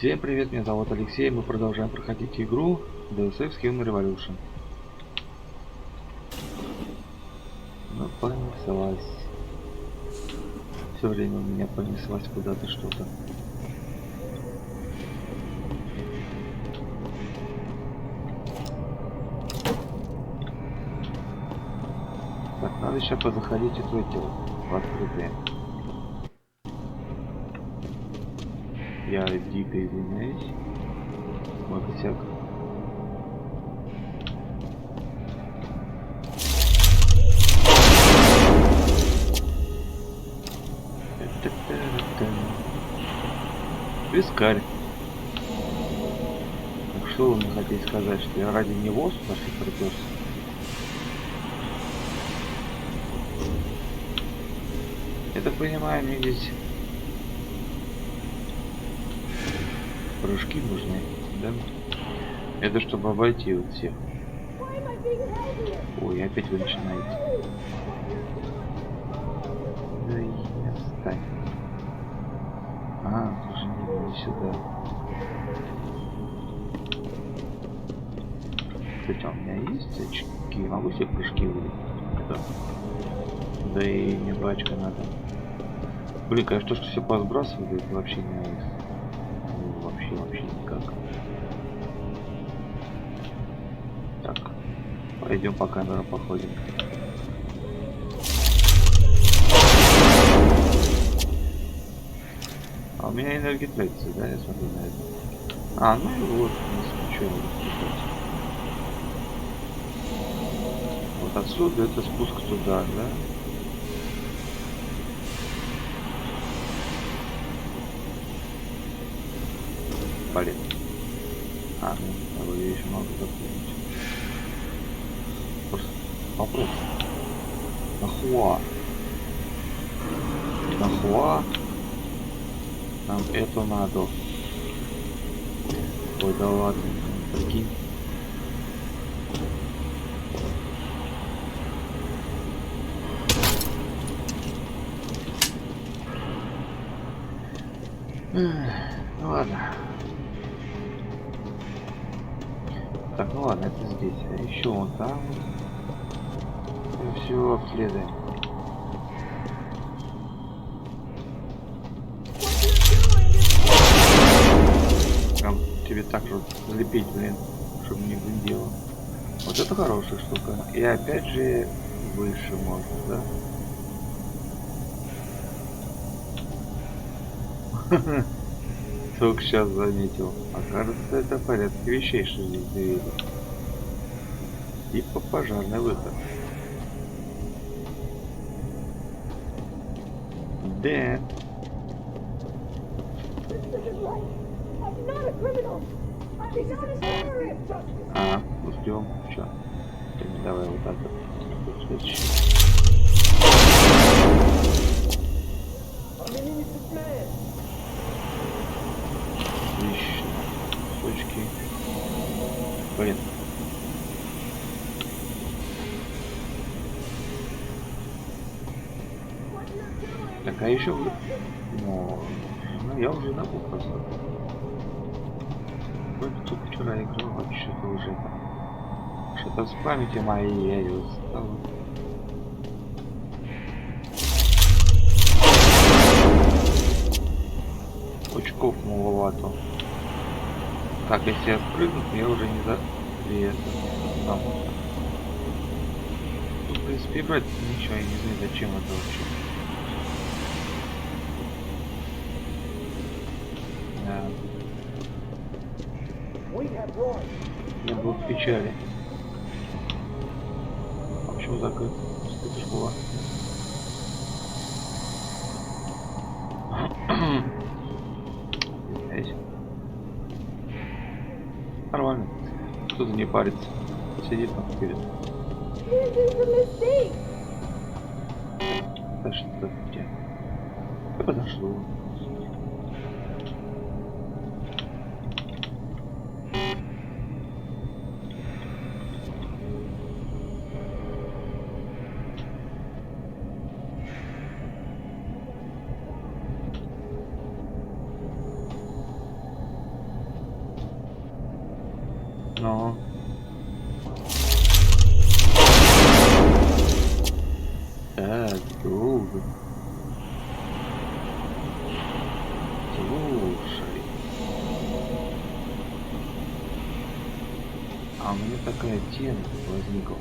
Всем привет, меня зовут Алексей, мы продолжаем проходить игру Deus Ex Revolution. Ну, понеслась. Все время у меня понеслась куда-то что-то. Так, надо сейчас позаходить в эти в открытые. Я дико извиняюсь. Мой косяк. Вискарь. Так что вы мне хотите сказать, что я ради него сюда приперся? Я так понимаю, мне здесь прыжки нужны, да? Это чтобы обойти вот всех. Ой, опять вы начинаете. Да и отстань. Уже не сюда. Кстати, у меня есть очки. Могу себе прыжки выдать? Да. Да и мне бачка надо. Блин, конечно, то, что все посбрасывали, это вообще не нравится. Ну, вообще никак. Так. Пойдем по камерам походим. А у меня энергия тратится, да, я смотрю на это. Ну и вот, не случайно. Вот отсюда это спуск туда, да? Блин. Ну, я еще могу запомнить. Просто попробуй. Нахуа. Нахуа. Нам это надо. Ой, да ладно, прикинь. Ну ладно. Так, ну ладно, это здесь. А еще вон там. И все обследуем. Прям тебе так же залепить, блин, чтобы не гундело. Вот это хорошая штука. И опять же выше можно, да? Только сейчас заметил. Окажется, это в порядке вещей, что здесь двери. Типа пожарный выход. Да. Ну ждем. Чё? Давай вот так вот. Следующий. Отлично. Точки. Блин. Так, а еще... Ну, я уже забыл просто. Вроде только вчера играл, вообще-то уже. Что-то с памяти моей я ее стал. Очков маловато. Так, если я спрыгну, то я уже не за... Там. Тут, в принципе, играть ничего, я не знаю, зачем это вообще. Я был в печали. А почему так это же было? Здесь. Нормально. Кто-то не парится. Сидит там вперед. Да что где? Я подошел. Но... Так, долго. Слушай. А у меня такая тема возникла.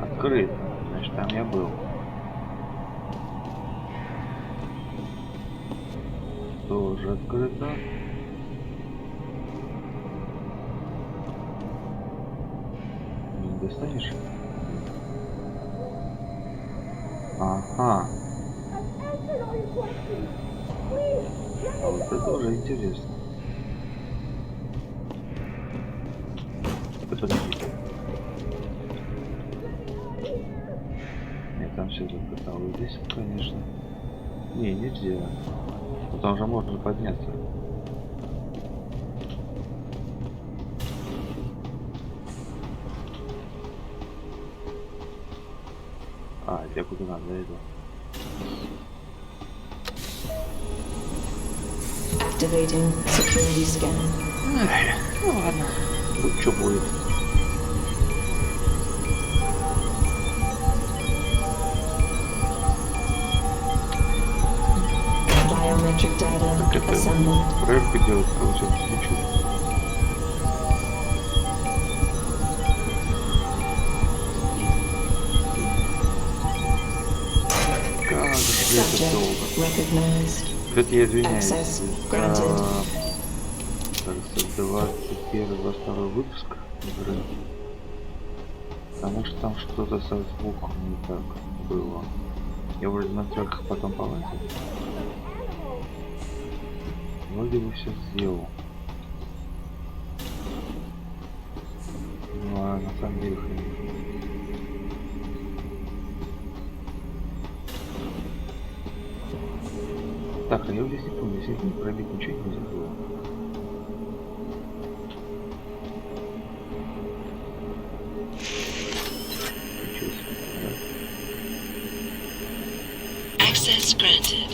Открыто. Значит, там я был. Тоже открыто. Не достанешь? Ага. А вот это уже интересно. Подожди. Нет, там все закрыто. Вот здесь, конечно. Не, нельзя. Там же можно подняться. А, я куда надо это? Activating security scan. Ну ладно. Тут что будет? Biometric data Как это assembled. проверку делать, получается, ничего. Как же это долго. Recognized. Кстати, я извиняюсь Access за, granted. кажется, 21-22 выпуск игры. Потому что там что-то со звуком не так было. Я вроде на треках потом полазил. Вроде бы все сделал. Ну а на самом деле хрен. Так, а я вот здесь не помню, если не пробить ничего нельзя было. Ничего себе, да? Access granted.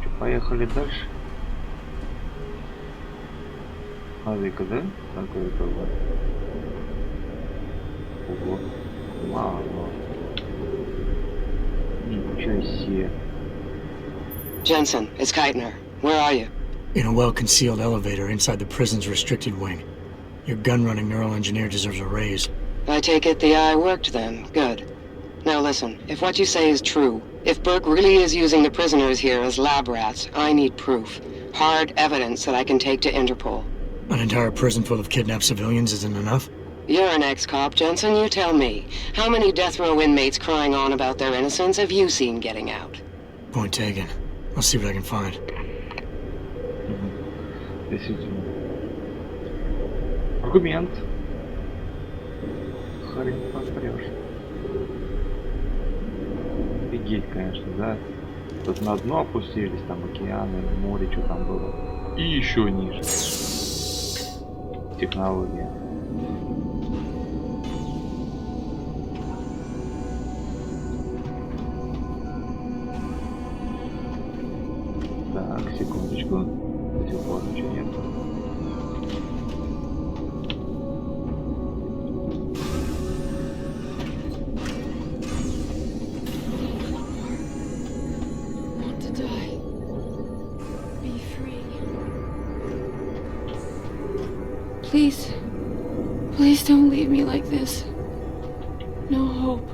Что, поехали дальше? Смотри-ка, да? Такое было. Ого. Мало. Ничего себе. Jensen, it's Keitner. Where are you? In a well-concealed elevator inside the prison's restricted wing. Your gun-running neural engineer deserves a raise. I take it the eye worked then. Good. Now listen, if what you say is true, if Burke really is using the prisoners here as lab rats, I need proof. Hard evidence that I can take to Interpol. An entire prison full of kidnapped civilians isn't enough? You're an ex-cop, Jensen, you tell me. How many death row inmates crying on about their innocence have you seen getting out? Point taken. I'll see what I can find. Действительно. Аргумент. Хрен попрешь. Офигеть, конечно, да? Тут на дно опустились, там океаны, море, что там было. И еще ниже. Технология. Так, секундочку. До сих пор ничего нет. Want to die. Be free. Please. Please don't leave me like this. No hope.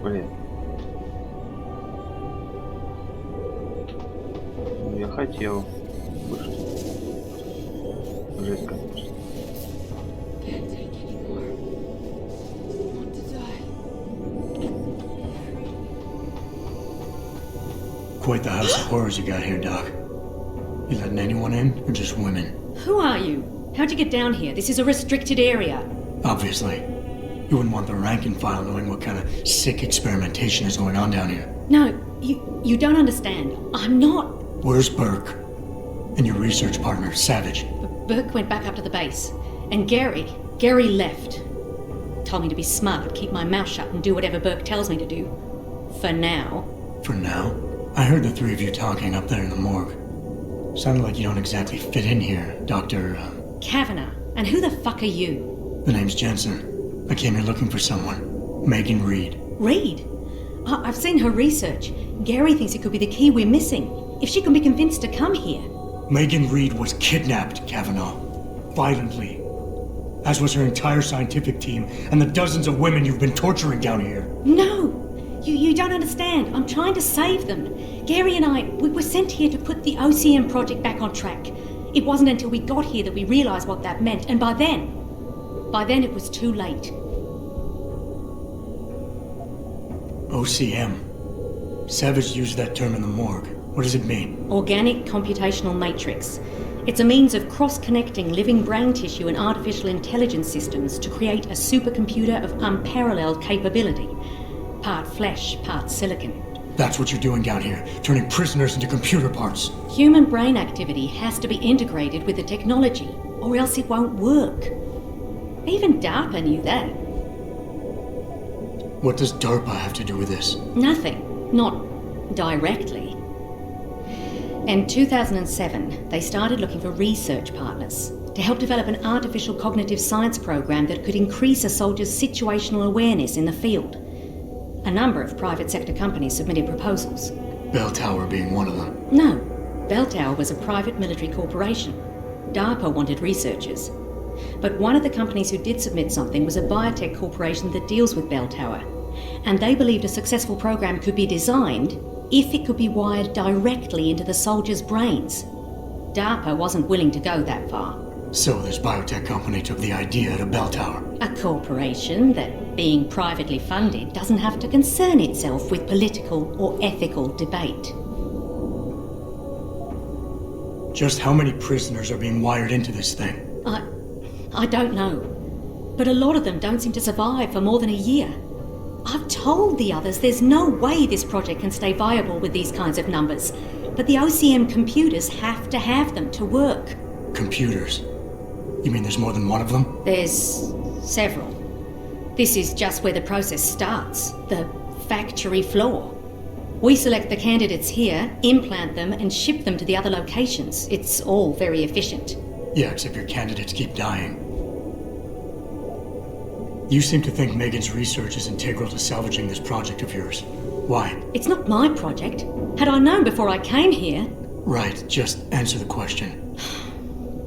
Блин. Ну, я хотел. Слушай. Жесть, конечно. Can't take anymore. Want to die. Quite the house of horrors you got here, Doc. You letting anyone in, or just women? Who are you? How'd you get down here? This is a restricted area. Obviously. You wouldn't want the rank and file knowing what kind of sick experimentation is going on down here. No, you don't understand. I'm not. Where's Burke? And your research partner, Savage? Burke went back up to the base. And Gary left. Told me to be smart, keep my mouth shut, and do whatever Burke tells me to do. For now. For now? I heard the three of you talking up there in the morgue. Sounded like you don't exactly fit in here, Dr. Kavanagh. And who the fuck are you? The name's Jensen. I came here looking for someone. Megan Reed. Reed? I've seen her research. Gary thinks it could be the key we're missing. If she can be convinced to come here. Megan Reed was kidnapped, Kavanagh. Violently. As was her entire scientific team and the dozens of women you've been torturing down here. No! You don't understand. I'm trying to save them. Gary and we were sent here to put the OCM project back on track. It wasn't until we got here that we realized what that meant, and by then it was too late. OCM. Savage used that term in the morgue. What does it mean? Organic computational matrix. It's a means of cross-connecting living brain tissue and artificial intelligence systems to create a supercomputer of unparalleled capability. Part flesh, part silicon. That's what you're doing down here, turning prisoners into computer parts. Human brain activity has to be integrated with the technology, or else it won't work. Even DARPA knew that. What does DARPA have to do with this? Nothing. Not directly. In 2007, they started looking for research partners to help develop an artificial cognitive science program that could increase a soldier's situational awareness in the field. A number of private sector companies submitted proposals. Bell Tower being one of them. No. Bell Tower was a private military corporation. DARPA wanted researchers. But one of the companies who did submit something was a biotech corporation that deals with Bell Tower. And they believed a successful program could be designed if it could be wired directly into the soldiers' brains. DARPA wasn't willing to go that far. So this biotech company took the idea to Bell Tower. A corporation that, being privately funded, doesn't have to concern itself with political or ethical debate. Just how many prisoners are being wired into this thing? I don't know. But a lot of them don't seem to survive for more than a year. I've told the others there's no way this project can stay viable with these kinds of numbers. But the OCM computers have to have them to work. Computers? You mean there's more than one of them? There's several. This is just where the process starts, the factory floor. We select the candidates here, implant them, and ship them to the other locations. It's all very efficient. Yeah, except your candidates keep dying. You seem to think Megan's research is integral to salvaging this project of yours. Why? It's not my project. Had I known before I came here... Right, just answer the question.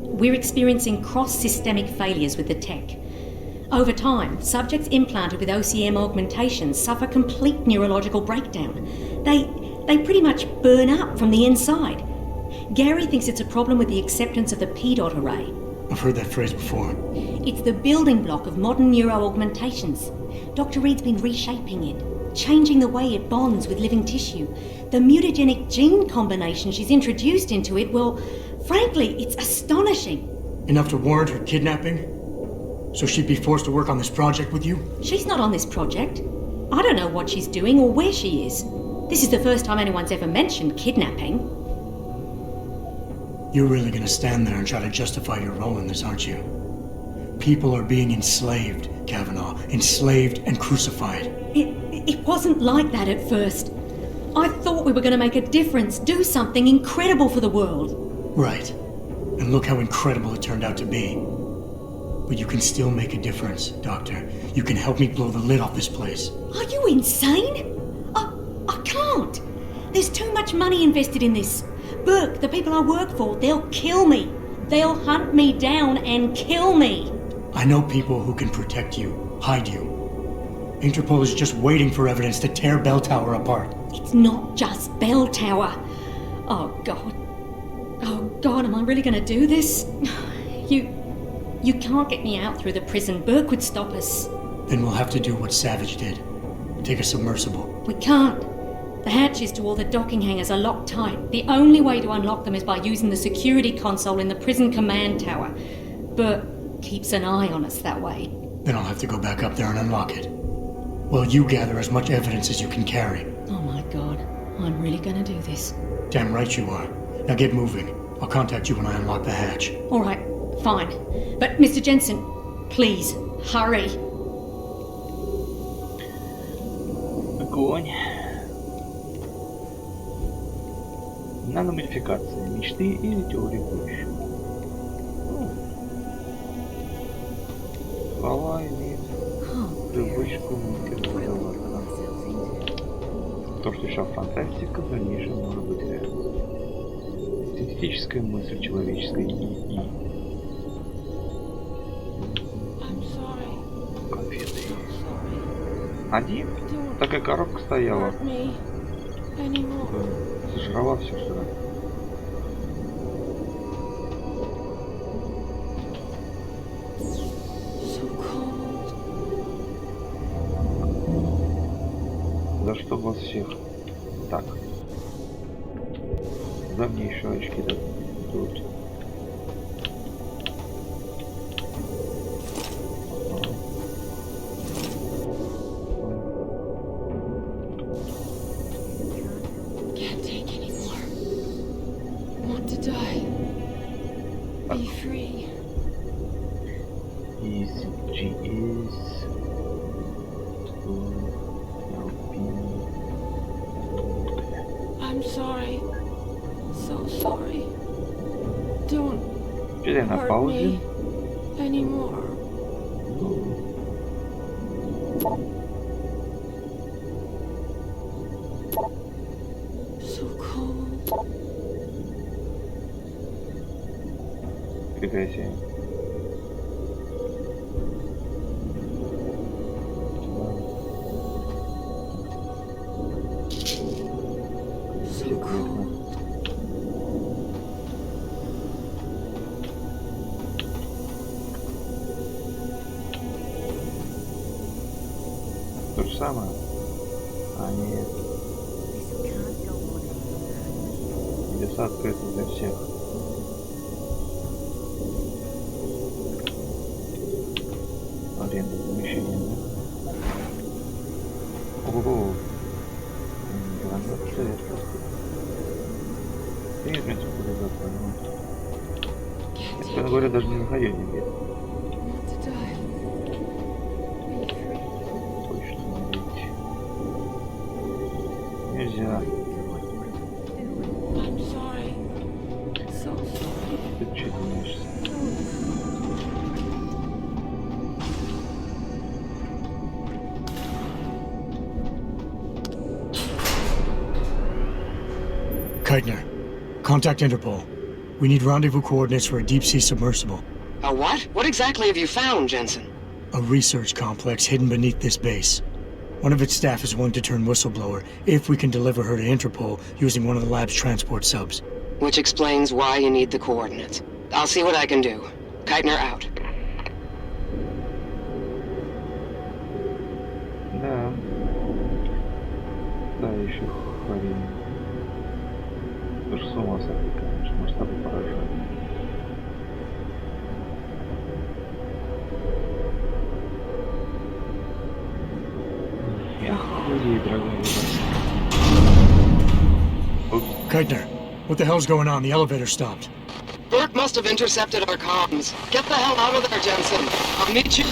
We're experiencing cross-systemic failures with the tech. Over time, subjects implanted with OCM augmentations suffer complete neurological breakdown. They pretty much burn up from the inside. Gary thinks it's a problem with the acceptance of the P-dot array. I've heard that phrase before. It's the building block of modern neuro-augmentations. Dr. Reed's been reshaping it, changing the way it bonds with living tissue. The mutagenic gene combination she's introduced into it, well, frankly, it's astonishing. Enough to warrant her kidnapping? So she'd be forced to work on this project with you? She's not on this project. I don't know what she's doing or where she is. This is the first time anyone's ever mentioned kidnapping. You're really gonna stand there and try to justify your role in this, aren't you? People are being enslaved, Kavanagh. Enslaved and crucified. It wasn't like that at first. I thought we were going to make a difference, do something incredible for the world. Right. And look how incredible it turned out to be. But you can still make a difference, Doctor. You can help me blow the lid off this place. Are you insane? I can't. There's too much money invested in this. Burke, the people I work for, they'll kill me. They'll hunt me down and kill me. I know people who can protect you, hide you. Interpol is just waiting for evidence to tear Bell Tower apart. It's not just Bell Tower. Oh, God. Oh, God, am I really going to do this? You can't get me out through the prison. Burke would stop us. Then we'll have to do what Savage did. Take a submersible. We can't. The hatches to all the docking hangars are locked tight. The only way to unlock them is by using the security console in the prison command tower. Burke keeps an eye on us that way. Then I'll have to go back up there and unlock it. Well, you gather as much evidence as you can carry. Oh my God, I'm really gonna do this. Damn right you are. Now get moving. I'll contact you when I unlock the hatch. All right, fine. But Mr. Jensen, please, hurry. Огонь. Наномодификация. Мечты или теории будущего. Слова имеют привычку мутировать. То, что еще фантастика, в дальнейшем может быть реальностью. Синтетическая мысль человеческой ИИ. Конфеты. Один? Такая коробка стояла. Сожрала все, что ли? За что вас всех? Так. Да мне еще очки дадут. Can't take anymore. Want to die. Be free. I'm sorry. So sorry. Don't hurt me anymore. So cold. Прекрати. So cold. То же самое. Они небеса открыты для всех. Аренда помещения, да? Ого. Гранаты это просто. Нет, в принципе, куда Can't я говорю, даже не находил нигде. want to die. Be free. Точно не видеть. Нельзя. I'm sorry. So sorry. Ты че думаешь? Keitner, contact Interpol. We need rendezvous coordinates for a deep-sea submersible. A what? What exactly have you found, Jensen? A research complex hidden beneath this base. One of its staff is willing to turn whistleblower if we can deliver her to Interpol using one of the lab's transport subs. Which explains why you need the coordinates. I'll see what I can do. Keitner out. Да. Да, еще хрень. Это же с ума сойти, конечно, масштабы поражают. Я хуй, дорогая. Keitner, what the hell's going on? The elevator stopped. Bert must have intercepted our comms. Get the hell out of there, Jensen. I'll meet you.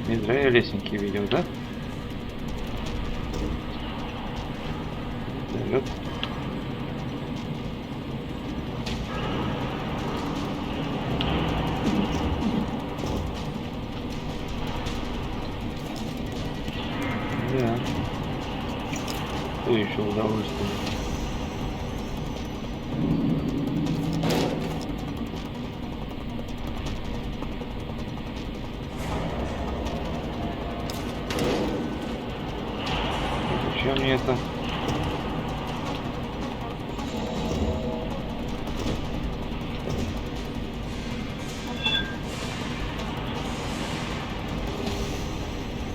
Не зря я лесенки видел, да? Вперед. Да. Что еще удовольствие? Зачем мне это?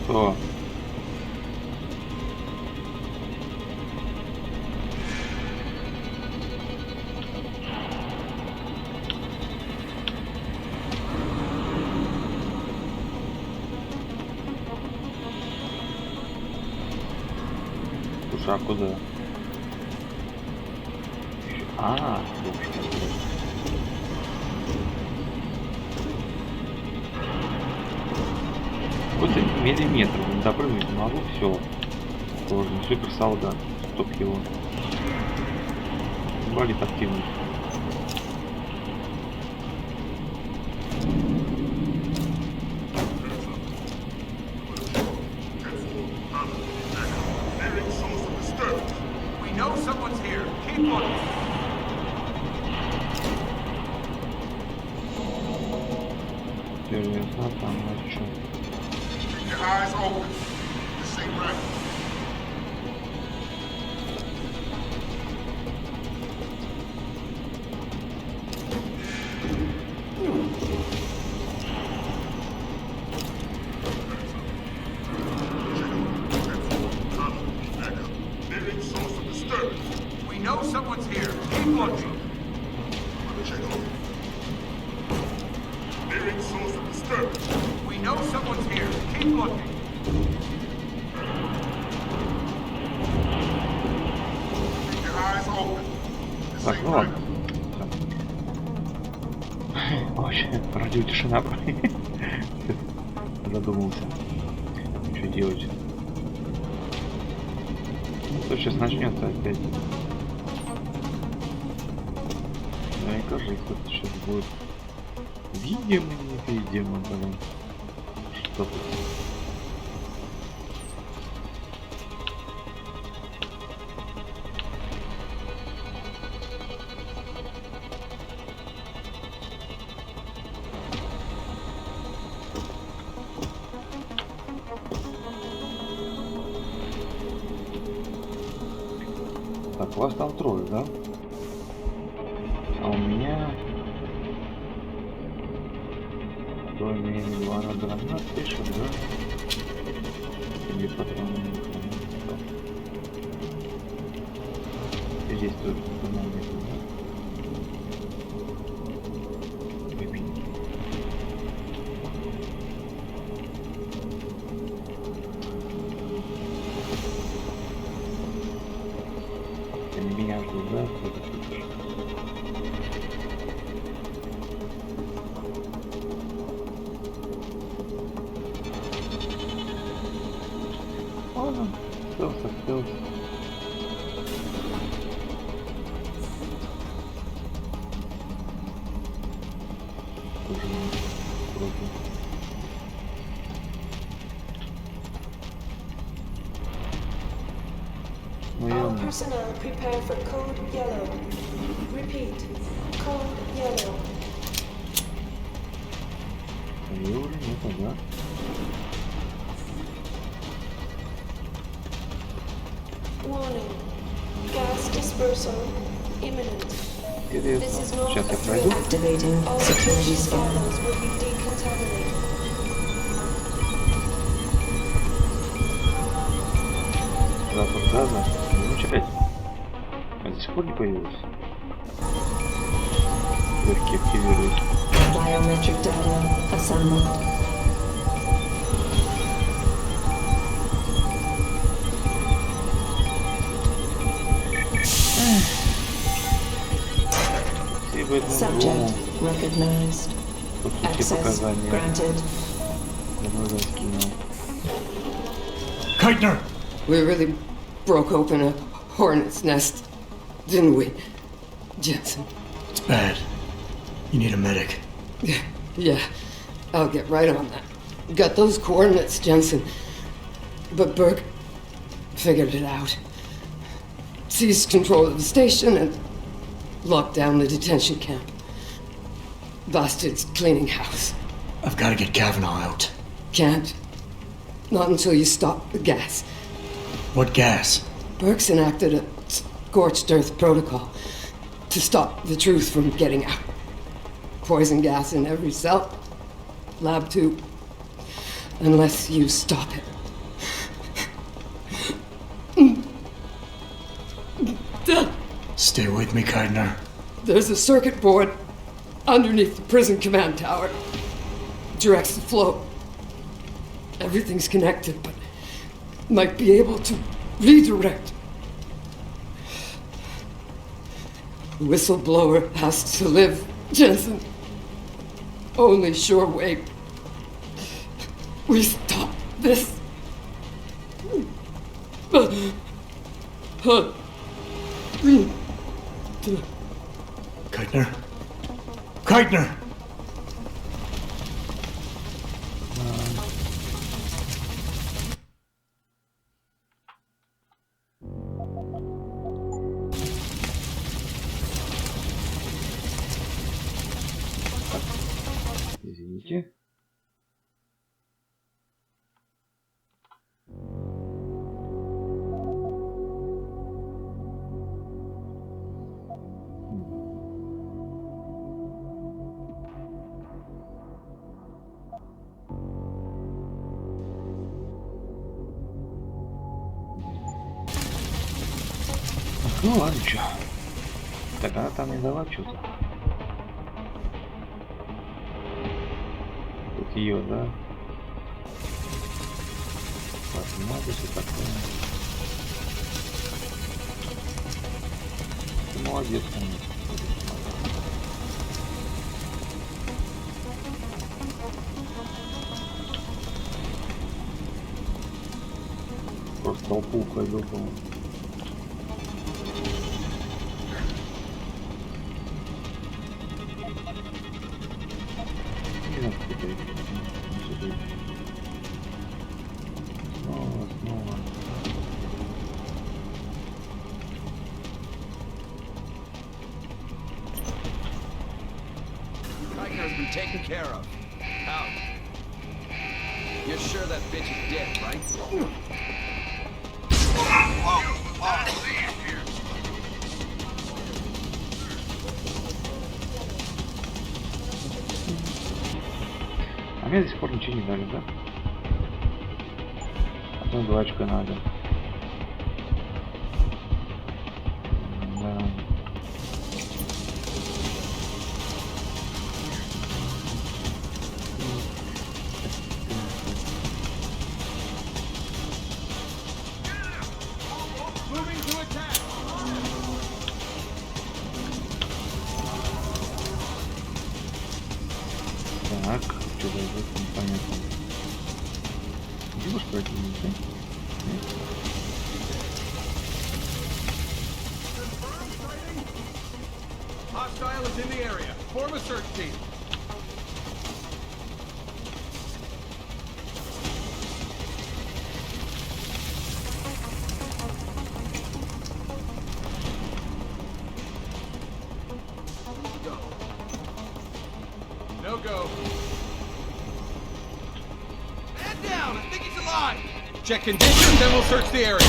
Что? А куда? А, какой-то миллиметр не допрыгнуть не могу, все. Сложно. Супер солдат. Стоп его. Валит активность. Интересно, там на чем? Так, ну ладно. Вообще, радио тишина. Задумался. Что делать? Ну, что сейчас начнется опять. Мне кажется, кто-то сейчас будет. Видимо, невидимо, блин. Что-то. Так, у вас там трое, да? А у меня... Кроме два на гранат пишет, да? Или патроны не хранят. И здесь тоже патроны нет, да? Выпить. Меня ждут, да? Кто-то пишет. Ладно, стелс. Тоже против. All personnel prepare for code yellow. Repeat, code yellow. Уровень, это да. Warning. Gas dispersal imminent. This is not Сейчас a я threat. пройду. Activating All security precious scan. bottles will be decontaminated. Запах газа. Замечательно. А до сих пор не появилось. Легкие активируют. Biometric data assembled. Subject recognized. Тут все Access показания. granted. Я скинул. Keitner! We really broke open a hornet's nest, didn't we, Jensen? It's bad. You need a medic. Yeah, I'll get right on that. Got those coordinates, Jensen. But Burke figured it out. Seized control of the station and locked down the detention camp. Bastard's cleaning house. I've got to get Kavanaugh out. Can't. Not until you stop the gas. What gas? Burke's enacted a scorched earth protocol to stop the truth from getting out. Poison gas in every cell. Lab 2. Unless you stop it. Stay with me, Keitner. There's a circuit board underneath the prison command tower. Directs the flow. Everything's connected, but might be able to redirect Whistleblower asks to live, Jensen. Only sure way we stop this. Keitner? Keitner! Извините. Ну ладно, чё. Так она там не дала что-то. Тут ее, да? Посмотрим, все такое. Ты молодец, конечно. Просто толпу уходил, по-моему. Снова. Tiger's been taken care of. Out. You're sure that bitch is dead, right? А мне до сих пор ничего не дали, да? Одну двачку надо. Да. Так, что за это непонятно. Где уж противник, да? Нет. Hostile is in the area. Form a search team. No go. Man down! I think he's alive! Check conditions, then we'll search the area.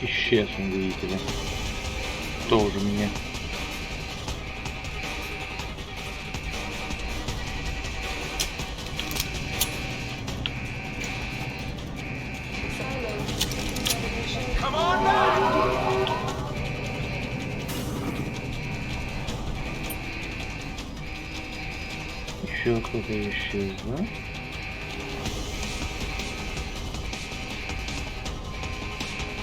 Исчез он, видите ли. Тоже мне. Come on now! Еще кто-то исчез, да?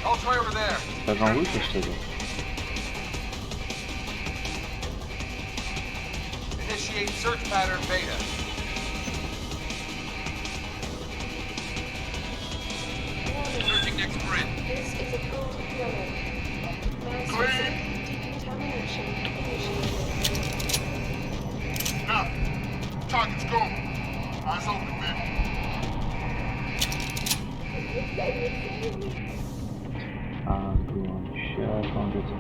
I'll try over there. Даже он вышел, что ли? Initiate search pattern beta. Searching next grid. This is a gold yellow. Mass decontamination initiated. Now, target's gone. Eyes open, man. Огонь. Сейчас он где-то.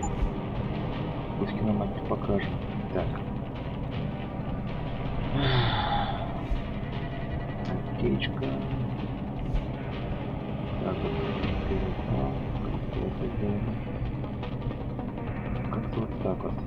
Пусть киноматик покажет. Так. Окейчка. Так вот. Как это делаем? Как-то вот так вот.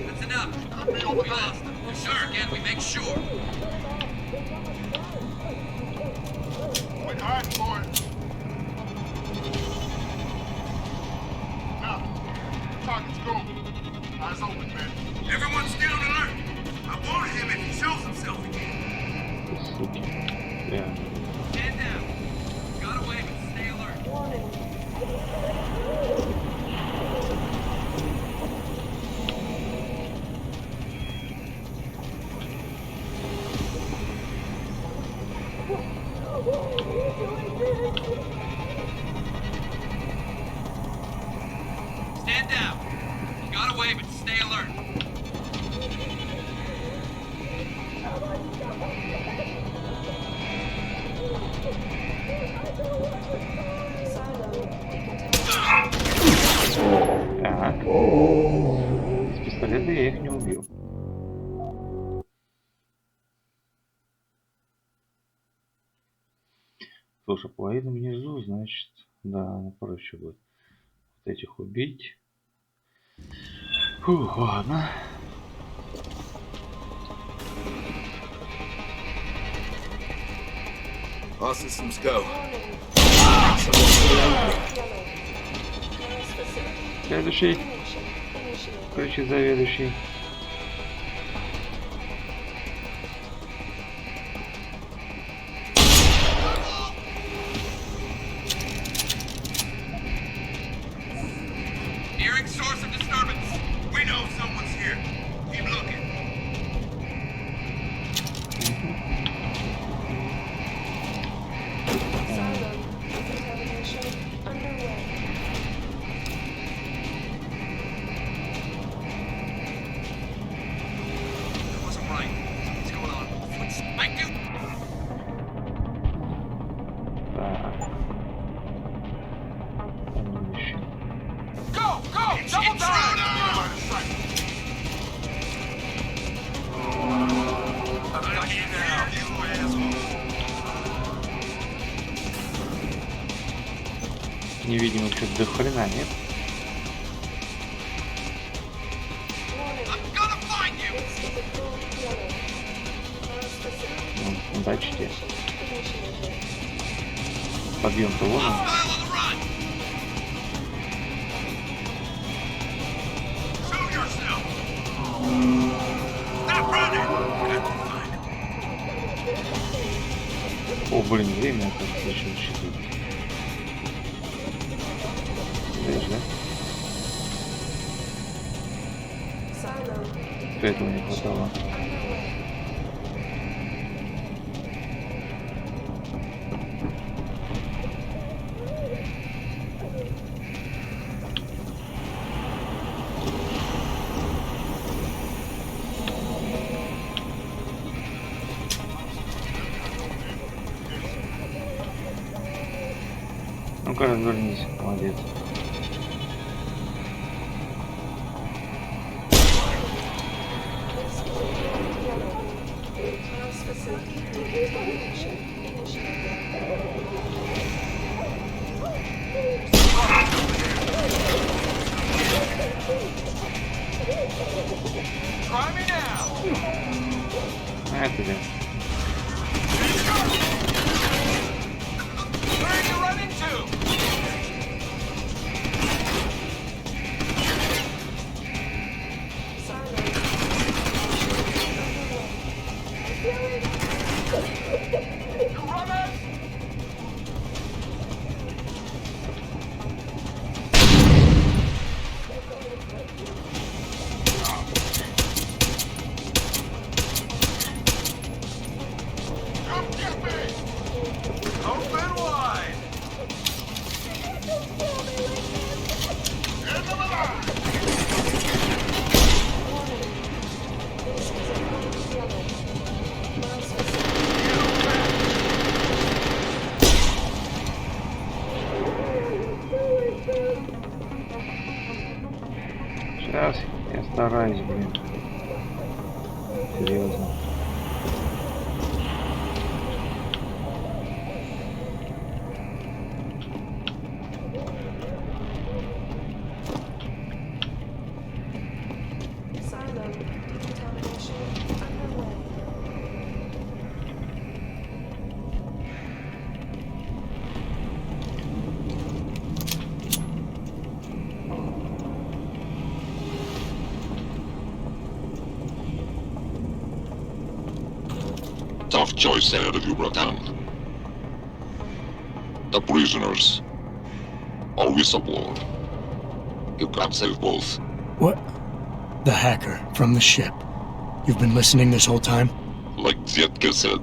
That's enough. We lost them. You sure? Again, we make sure. Quit hiding, boys. Now, target's go. Eyes open, man. Everyone stay on alert. I warn him if he shows himself again. Yeah. Stand down. Got away, but stay alert. Stand down. Got away, but stay alert. Так. С пистолета я их не убил. Слушай, половина внизу, значит, да, проще будет вот этих убить. Фух, ладно. All systems go. Следующий. Ключи заведующий. Hearing source of disturbance. We know someone's here. Keep looking. That wasn't right. What's going on? Thank you. Так. Еще. Go! Go! Double time! I got you now, you asshole. Невидимых что-то до хрена, нет? I'm gonna find you! Ну, удачи тебе. Подъем-то вон он. Hostile on the run! Show yourself! Stop running! Got to find him. О, блин, время, кажется, еще считать. Знаешь, да? Что этого не хватало? Ну-ка, развернись, молодец. Try me now! Это да. Where are you running to? You runners! Come get me! Open wide! End of the line! Сейчас я стараюсь, блин. Серьезно. tough choice ahead of you, Bratan. The prisoners or whistleblower. You can't save both. What? The hacker from the ship. You've been listening this whole time? Like Zetka said,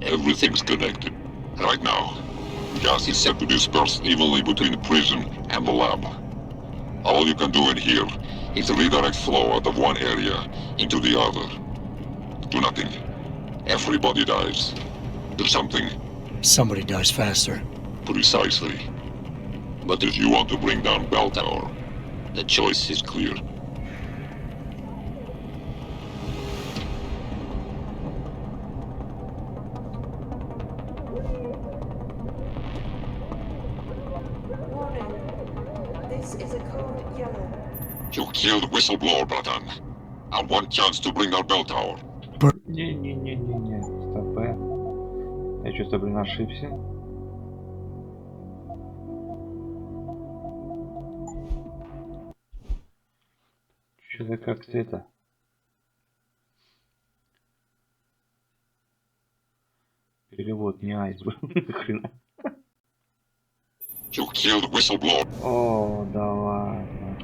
everything's connected. Right now, gas is set to disperse evenly between the prison and the lab. All you can do in here is redirect flow out of one area into the other. Do nothing. Everybody dies. Do something. Somebody dies faster. Precisely. But if you want to bring down Bell Tower, the choice is clear. Warning. This is a code yellow. You killed Whistleblower, Bratan. And one chance to bring down Bell Tower. Не-не-не-не-не. Стоп. Я что-то, блин, ошибся. Что-то как-то это... Перевод не айсберг. Хрена. You killed Whistleblower. О, да ладно.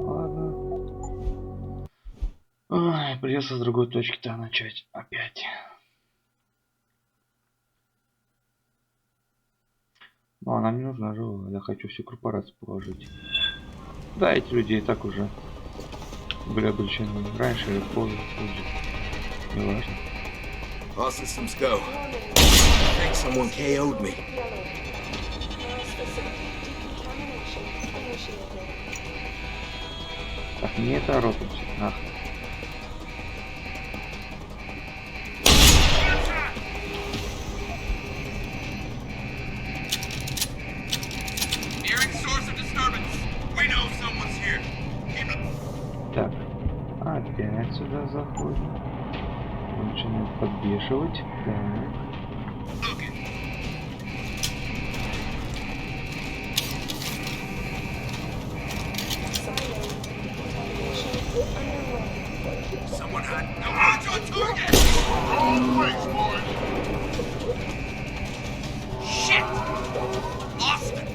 Ладно. Ой, придется с другой точки-то начать опять. Ну, она мне нужна живая. Я хочу всю корпорацию положить. Да, эти люди и так уже были обречены раньше или позже. Не важно. All systems go. I think someone KO'd me. Так, не торопимся. Нахуй. Nearing source of disturbance. We know someone's here. Keep it. Так, опять сюда заходим. Начинаем подбешивать. Так. Someone had no watch on target. Wrong place, boys! Shit! Lost it.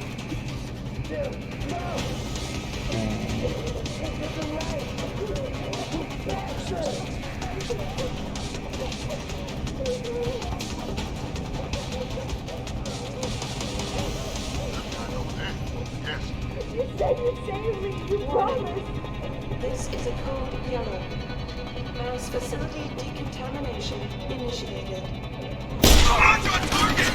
This is a code yellow. Mass facility decontamination initiated. Watch on target.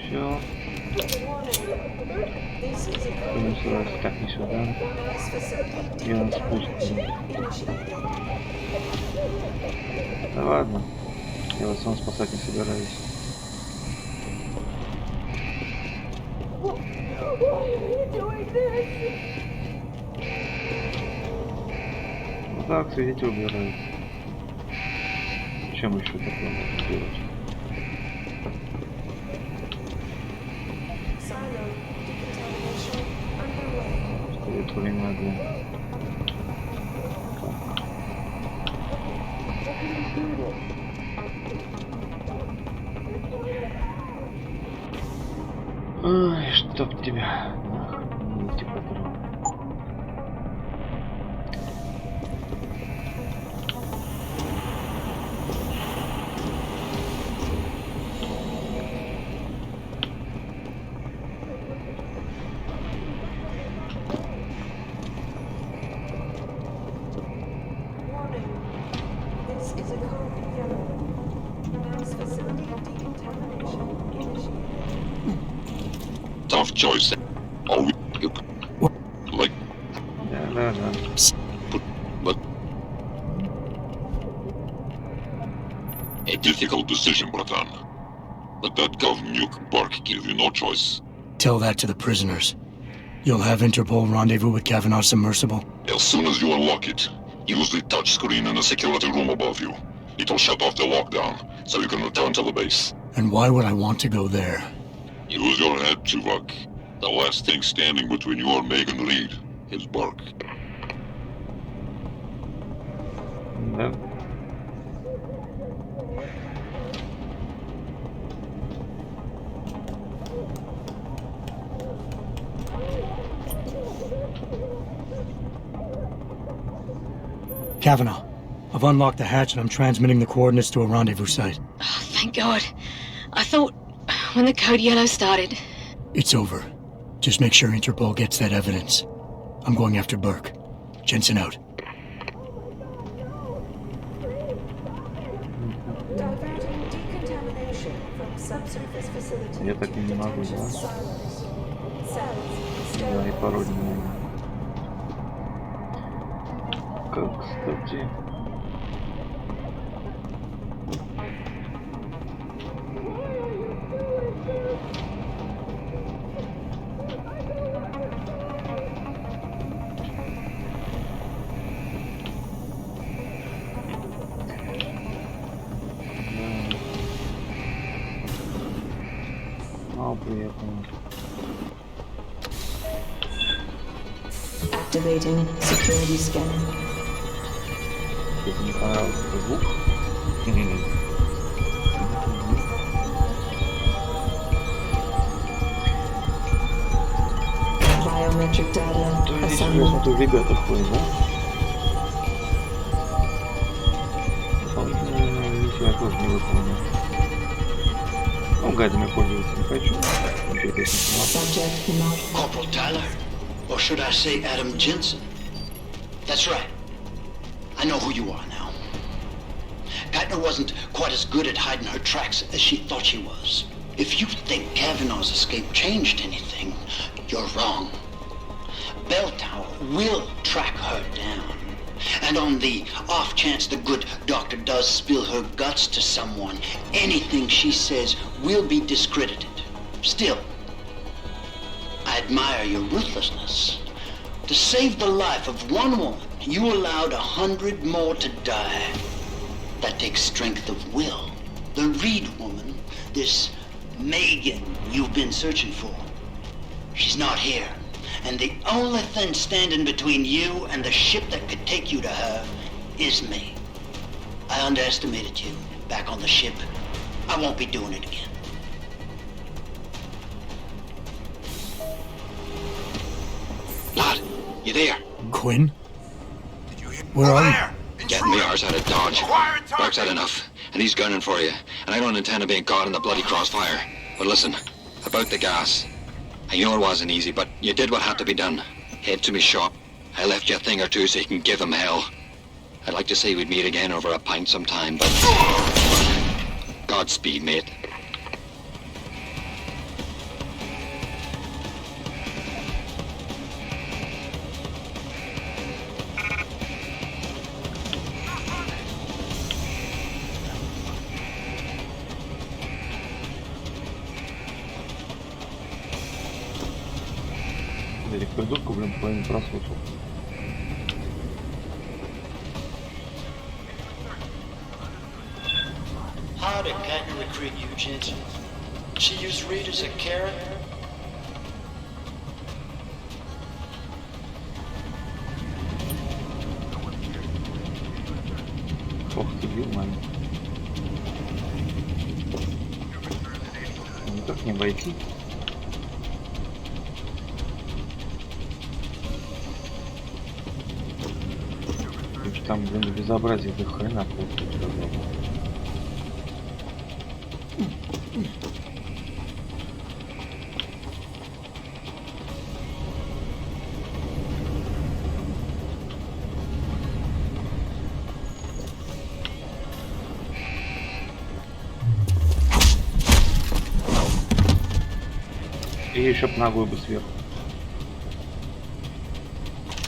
Все. Будем сюда, так, не сюда. И он спустится. Да ладно. Я вас сам спасать не собираюсь. Вот так, свидетель убирают. Чем еще такое можно сделать? Стоит время для... Ай, чтоб тебя. Нефти патрон. tough choice. Or we... Like... Да. But... A difficult decision, Bratan. But that Govnuke Bark gave you no choice. Tell that to the prisoners. You'll have Interpol rendezvous with Kavanaugh's submersible. As soon as you unlock it, use the touchscreen in the security room above you. It'll shut off the lockdown, so you can return to the base. And why would I want to go there? Use your head, Chuvak. The last thing standing between you and Megan Reed is Bark. Да. Kavanaugh, I've unlocked the hatch and I'm transmitting the coordinates to a rendezvous site. Oh, thank God. I thought when the code yellow started. It's over. Just make sure Interpol gets that evidence. I'm going after Burke. Jensen out. Diverting decontamination from subsurface facility. Я так и не могу, да? Да, и пароль не могу. Как, кстати... Я понял. Activating security scanner. Если не понравился звук. Biometric data assembled. Тут ребята ходят, да? Дополнительную миссию я тоже не выполнил. Ну, гайдами пользоваться не хочу. Corporal Tyler, or should I say Adam Jensen? That's right. I know who you are now. Geithner wasn't quite as good at hiding her tracks as she thought she was. If you think Kavanaugh's escape changed anything, you're wrong. Bell Tower will track her down. And on the off chance the good doctor does spill her guts to someone, anything she says will be discredited. Still, I admire your ruthlessness. To save the life of one woman, you allowed 100 more to die. That takes strength of will. The Reed woman, this Megan you've been searching for, she's not here. And the only thing standing between you and the ship that could take you to her is me. I underestimated you back on the ship. I won't be doing it again. Lad, you there? Quinn? Where are you? Getting me arse out of Dodge. Burke's had enough, and he's gunning for you. And I don't intend on being caught in the bloody crossfire. But listen, about the gas. I know it wasn't easy, but you did what had to be done. Head to me shop. I left you a thing or two so you can give him hell. I'd like to say we'd meet again over a pint sometime, but... Godspeed, mate. Придурку, блин, половину прослушал. How did Geithner recruit you, Jensen? She used Reed as a carrot? Ох ты, ё-моё. Никак не обойти. Там, блин, безобразие до хрена просто сказал. И еще б ногой бы сверху.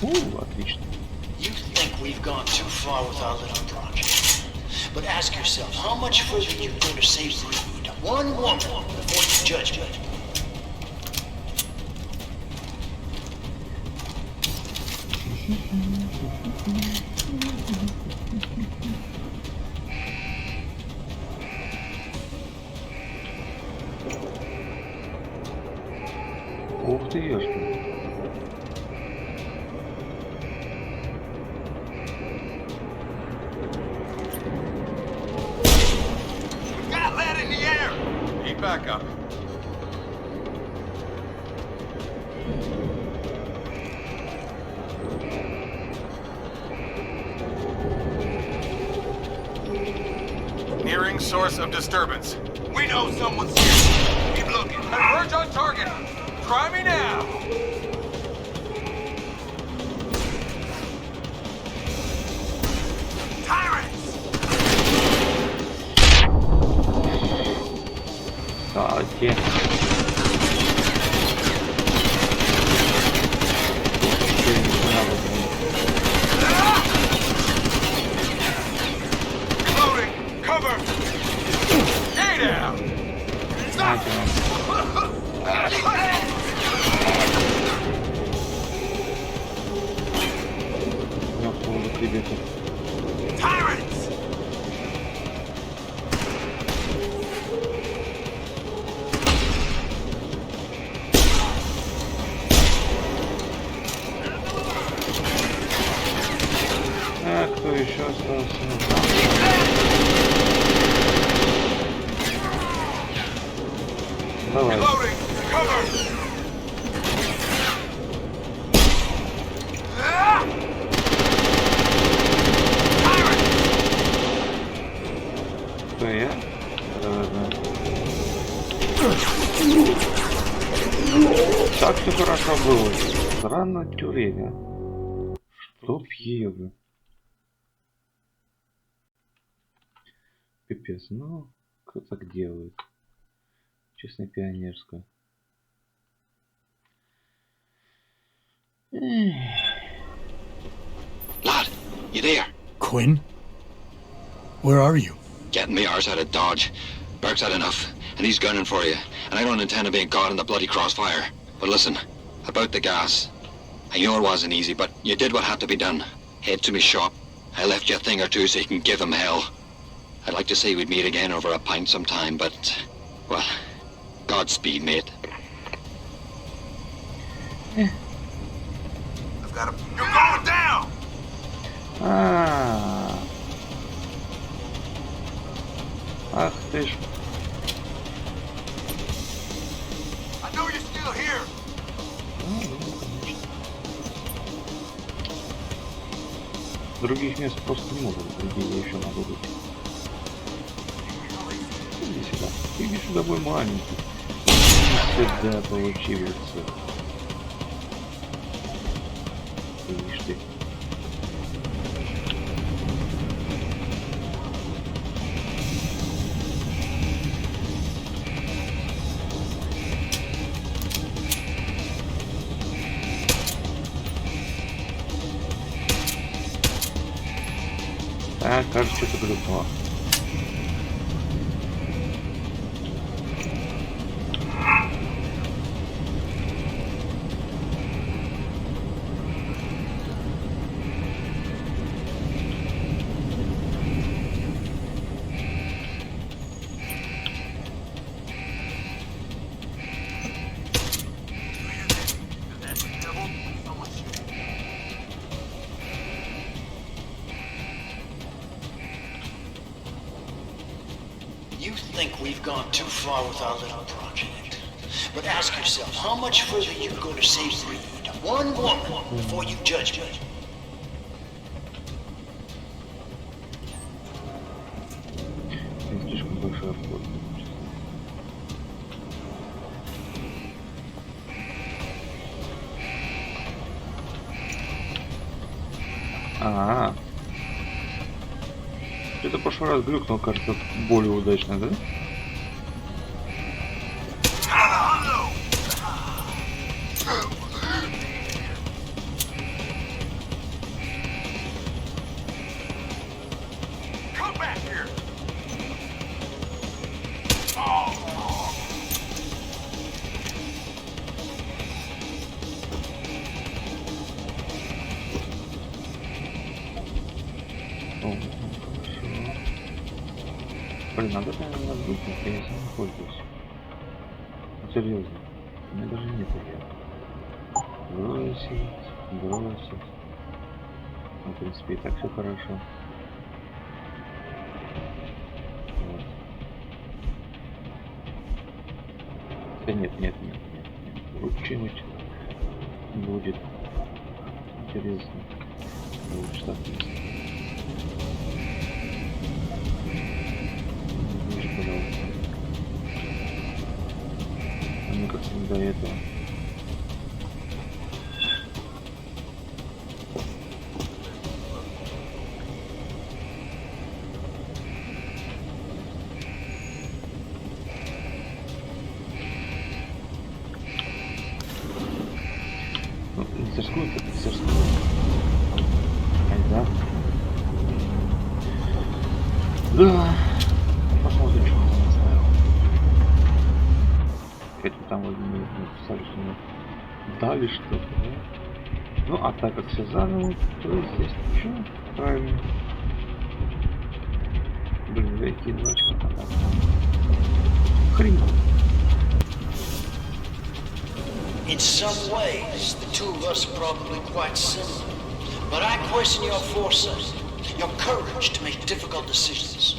Отлично. You think we've gone too far with our little project. But ask yourself, how much further you go to save one woman before you judge me? Ух ты, ёшки. Got lead in the air! Keep back up. Nearing source of disturbance. We know someone's here. Keep looking. Converge on target. Try me now. Tyrants! Кстати. Reloading. Cover. Stay down. Tyrants! Кто еще остался? Давай. Reloading. Cover. Кто я? Так все хорошо было. Странно тюрьма. Чтоб ее. Пипец, ну, кто так делает? Честно, пионерская. Lad, you there? Quinn? Where are you? Getting me arse out of Dodge. Burke's had enough, and he's gunning for you. And I don't intend on being caught in the bloody crossfire. But listen, about the gas. I know it wasn't easy, but you did what had to be done. Head to me shop. I left you a thing or two so you can give him hell. I'd like to say we'd meet again over a pint sometime, but, well, Godspeed, mate. I've got him. You're going down! Ах ты ж. I know you're still here. Других мест просто не могут, где я еще могу быть. Иди сюда. Иди сюда, мой маленький. Всегда получивается. Видишь ты. А, кажется, что-то глюкнуло. You think we've gone too far with our little project. But ask yourself, how much further you go to save one woman before you judge me? Слишком большой вход. А-а-а. Это в прошлый раз глюкнул, кажется, более удачно, да? Блин, надо, наверное, надуть, я не пользуюсь. Серьезно. У меня даже нет ее. Бросить. Ну, в принципе, и так все хорошо. Вот. Да нет. Вот что-нибудь будет интересно. Вот что есть. Вижу, пожалуйста. А мне как-то не до этого. Лицарскую. Да. Да. Посмотрим, что он там оставил. Это там вот мне написали, что мне дали что-то, да? Ну, а так как все заново, то здесь ничего. Правильно. Блин, какие два очка там. Хрень. In some ways, the two of us are probably quite similar. But I question your foresight, your courage to make difficult decisions.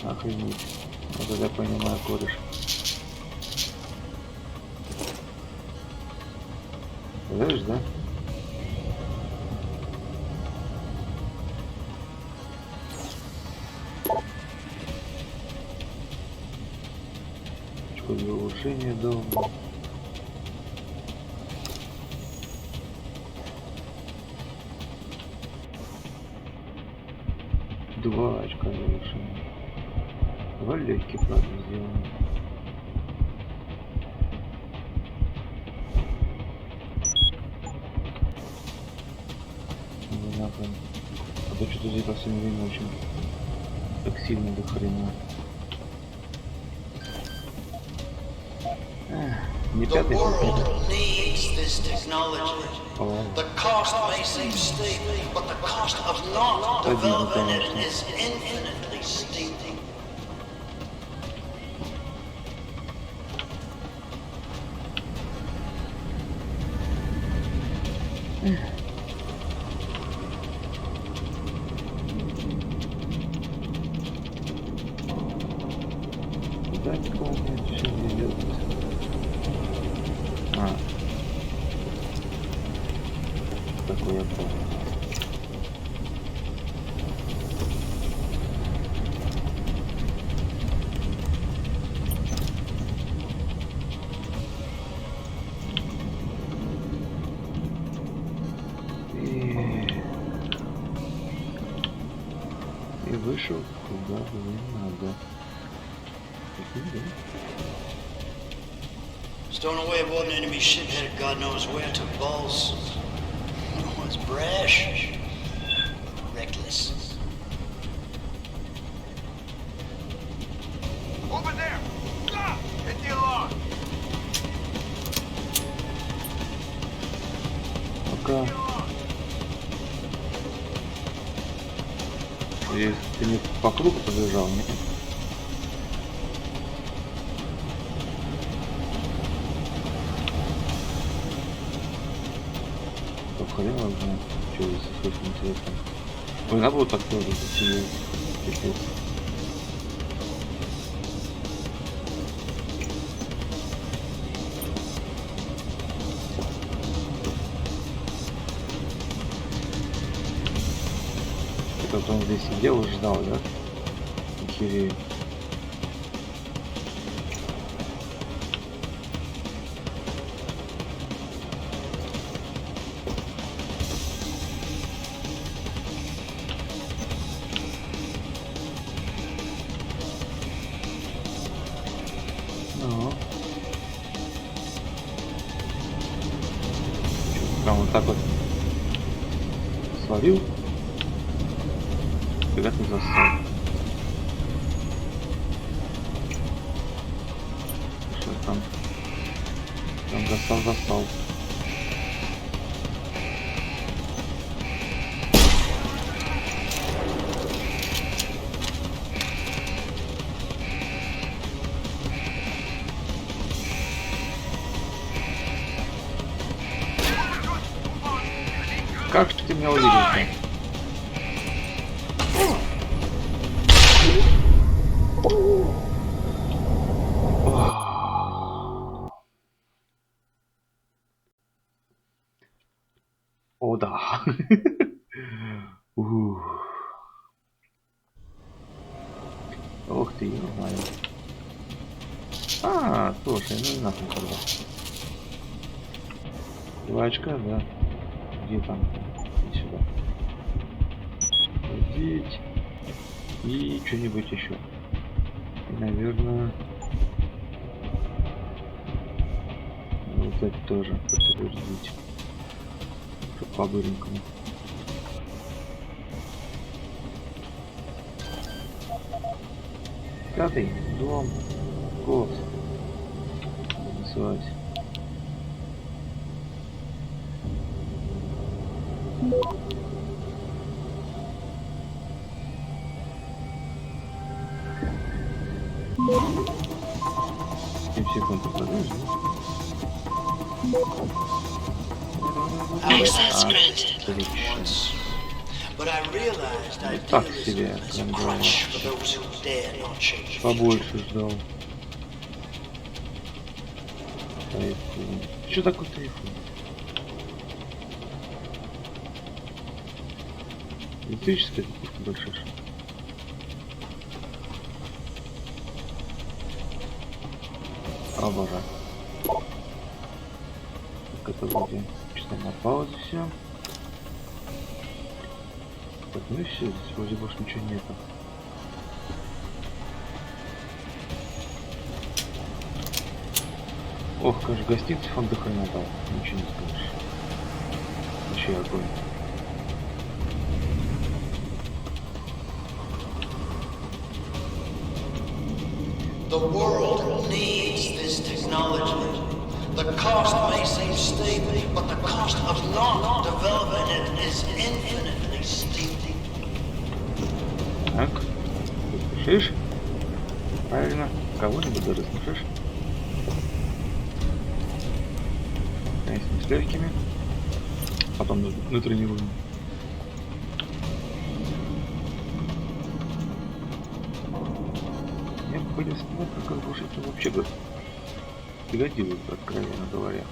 Охренеть. Вот это я понимаю, кореш. Знаешь, да? Для улучшения дома. Два очка для улучшения. Два легких, правда, сделано. Не надо. А то что-то здесь по всему времени очень так сильно до хрена. Не пятый, The cost may seem steep, but the cost of not developing it is infinitely steep. Да, не помню, что ведет. Такое я помню. И вышел куда не надо. Stowing away aboard an enemy ship headed God knows where to balls. No, it's brash. Reckless. Over there! Ah! Hit the alarm! Пока. Если ты не по кругу побежал, нет? Хрен его знает, что здесь с этим интересным. Ой, надо было так тоже засидеть. Пипец. Это вот он здесь сидел и ждал, да? Охерею. Прям вот так вот свалил, когда ты застал. Что там? Там застал. Как же ты меня увидел-то? О, да. Ох ты, не знаю. А, слушай, ну и нахуй тогда. 2 очка, да. Где там? И сюда. Ходить. И что-нибудь еще. И, наверное... Вот это тоже подтвердить. Чтоб по-быренькому. Пятый дом. Голос. Называть. Семь секунд продолжим. Так себе, прям было. Побольше ждал. Тайфун. Что такое тайфун? Электрическая пушка большая. Обожаю. Так, это вроде что-то на паузе все. Так, ну и все, здесь вроде больше ничего нету. Ох, конечно, гостиница он до хрена дал. Ничего не скажешь. Вообще огонь. The world needs this technology. The cost may seem steep, but the cost of not developing it is infinitely steep. Так, рассмешишь? Правильно, кого-нибудь рассмешишь. Конечно, с легкими, потом натренируем. Я бы хотел сказать, как разрушитель вообще пригодилось, откровенно говоря.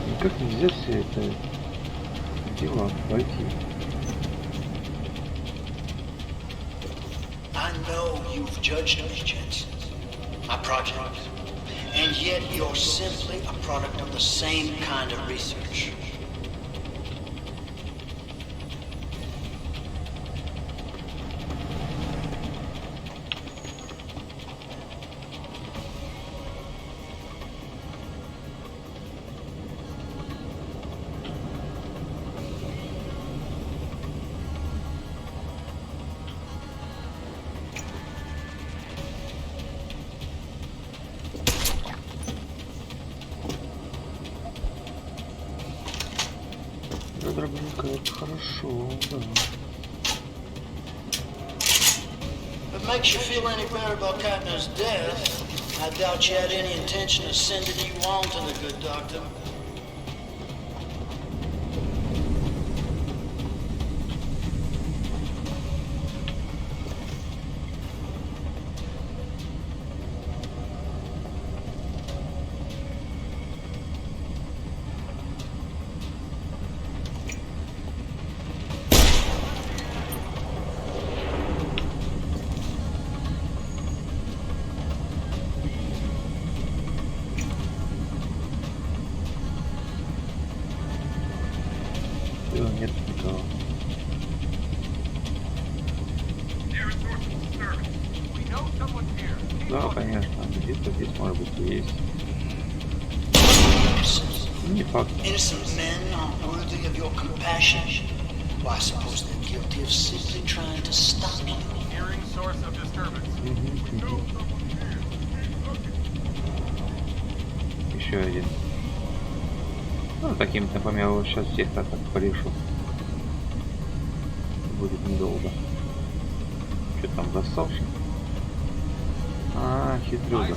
Никак нельзя все это дело обойти. I know you've judged me, Jensen, my project, and yet you're simply a product of the same kind of research. Дробинка, это хорошо, да. If it makes you feel any better about Katner's death, I doubt you had any intention of sending you on to the good doctor. Нет никого. Да, конечно, где-то здесь может быть и есть. Не факт. Innocent men aren't worthy of your compassion. Well, I suppose they're guilty of simply trying to stop you. Hearing source of disturbance. Еще один. Ну, таким темпом я вот сейчас всех так порешу. Будет недолго. Что там засовший? А, хитрюга.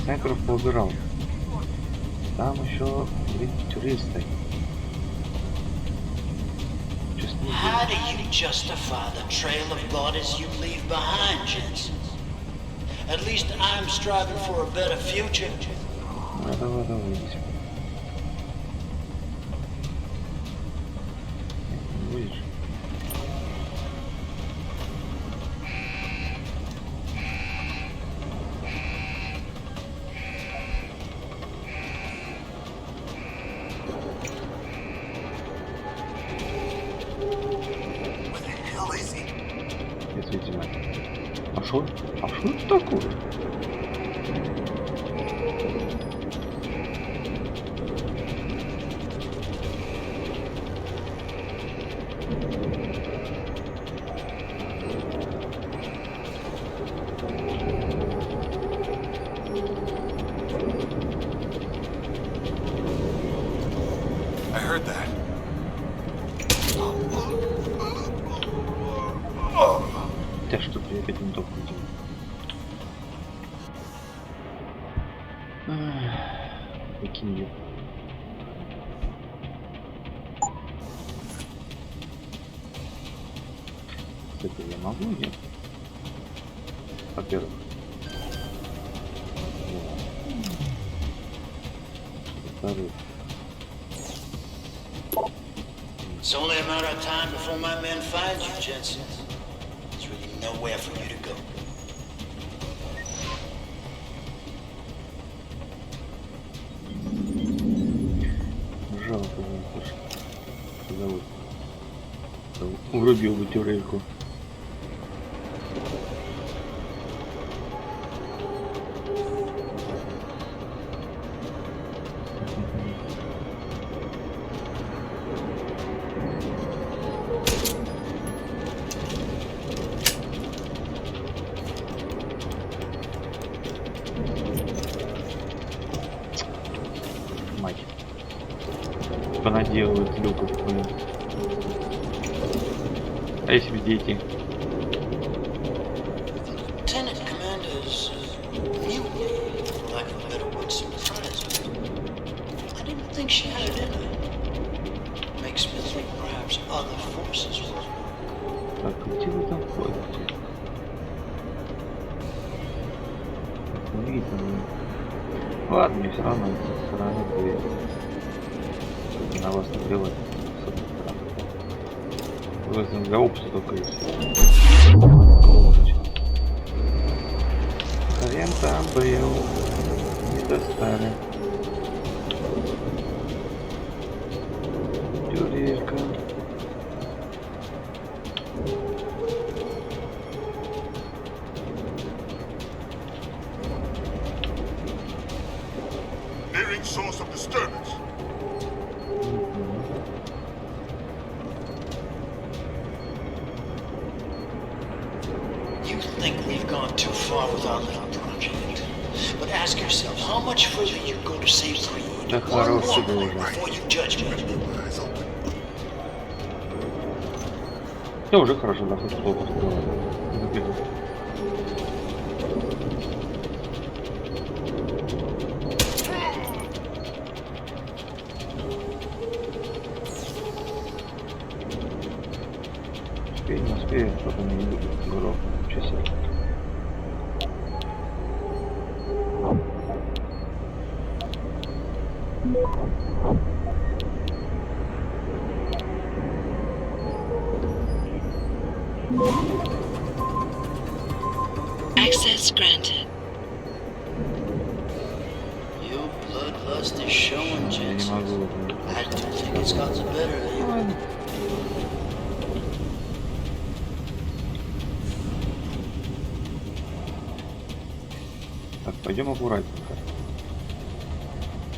снайперов поубирал. Там еще туристы. How do you justify the trail of bodies you leave behind, Jensen? At least I'm striving for a better future. Давай. Видишь? Действительно. А что это такое? I heard that. Да что ты опять не только делал? Выкинь ее. Это я могу нет? Во-первых. Во-вторых. It's only a matter of time before my men find you, Jensen. There's really nowhere for you to go. Жалко, врубил бы тюрельку. Понаделывают люков, блин. А если бы дети? Lieutenant Commander's mutiny, for lack of a better word, surprised me. I didn't think she had it in her. Makes me think perhaps other forces were. Так, где вы там ходите? Не видно мне. Ладно, мне все равно со стороны будет. На вас наплевать, с одной стороны. Для опыта только есть. Хрен там был. Не достали. Тюрелька. Nearing source of disturbance. Too far with our little project. But ask yourself, how much further you go to save Creed? Да хороший был. Before you judge me. Я уже хорошо, да, хоть плохо сделал. Не успею, потом не буду грохнуть часы. Access granted. Your bloodlust is showing, Jensen. I do think it's gotten better than you. Так, пойдем аккуратненько.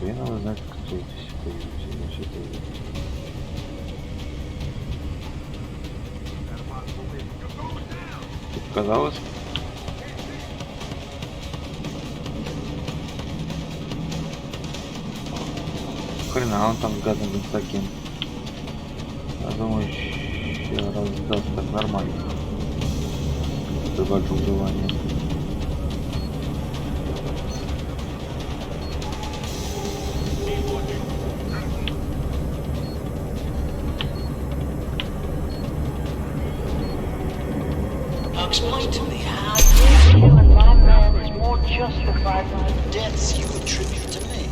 Мне надо знать, кто здесь появился. Казалось. Хрена он там с гадом таким. Я думаю, еще раз даст так нормально. Добавлю желание. Now explain to me how you killing my man is more justified than the deaths you attribute to me.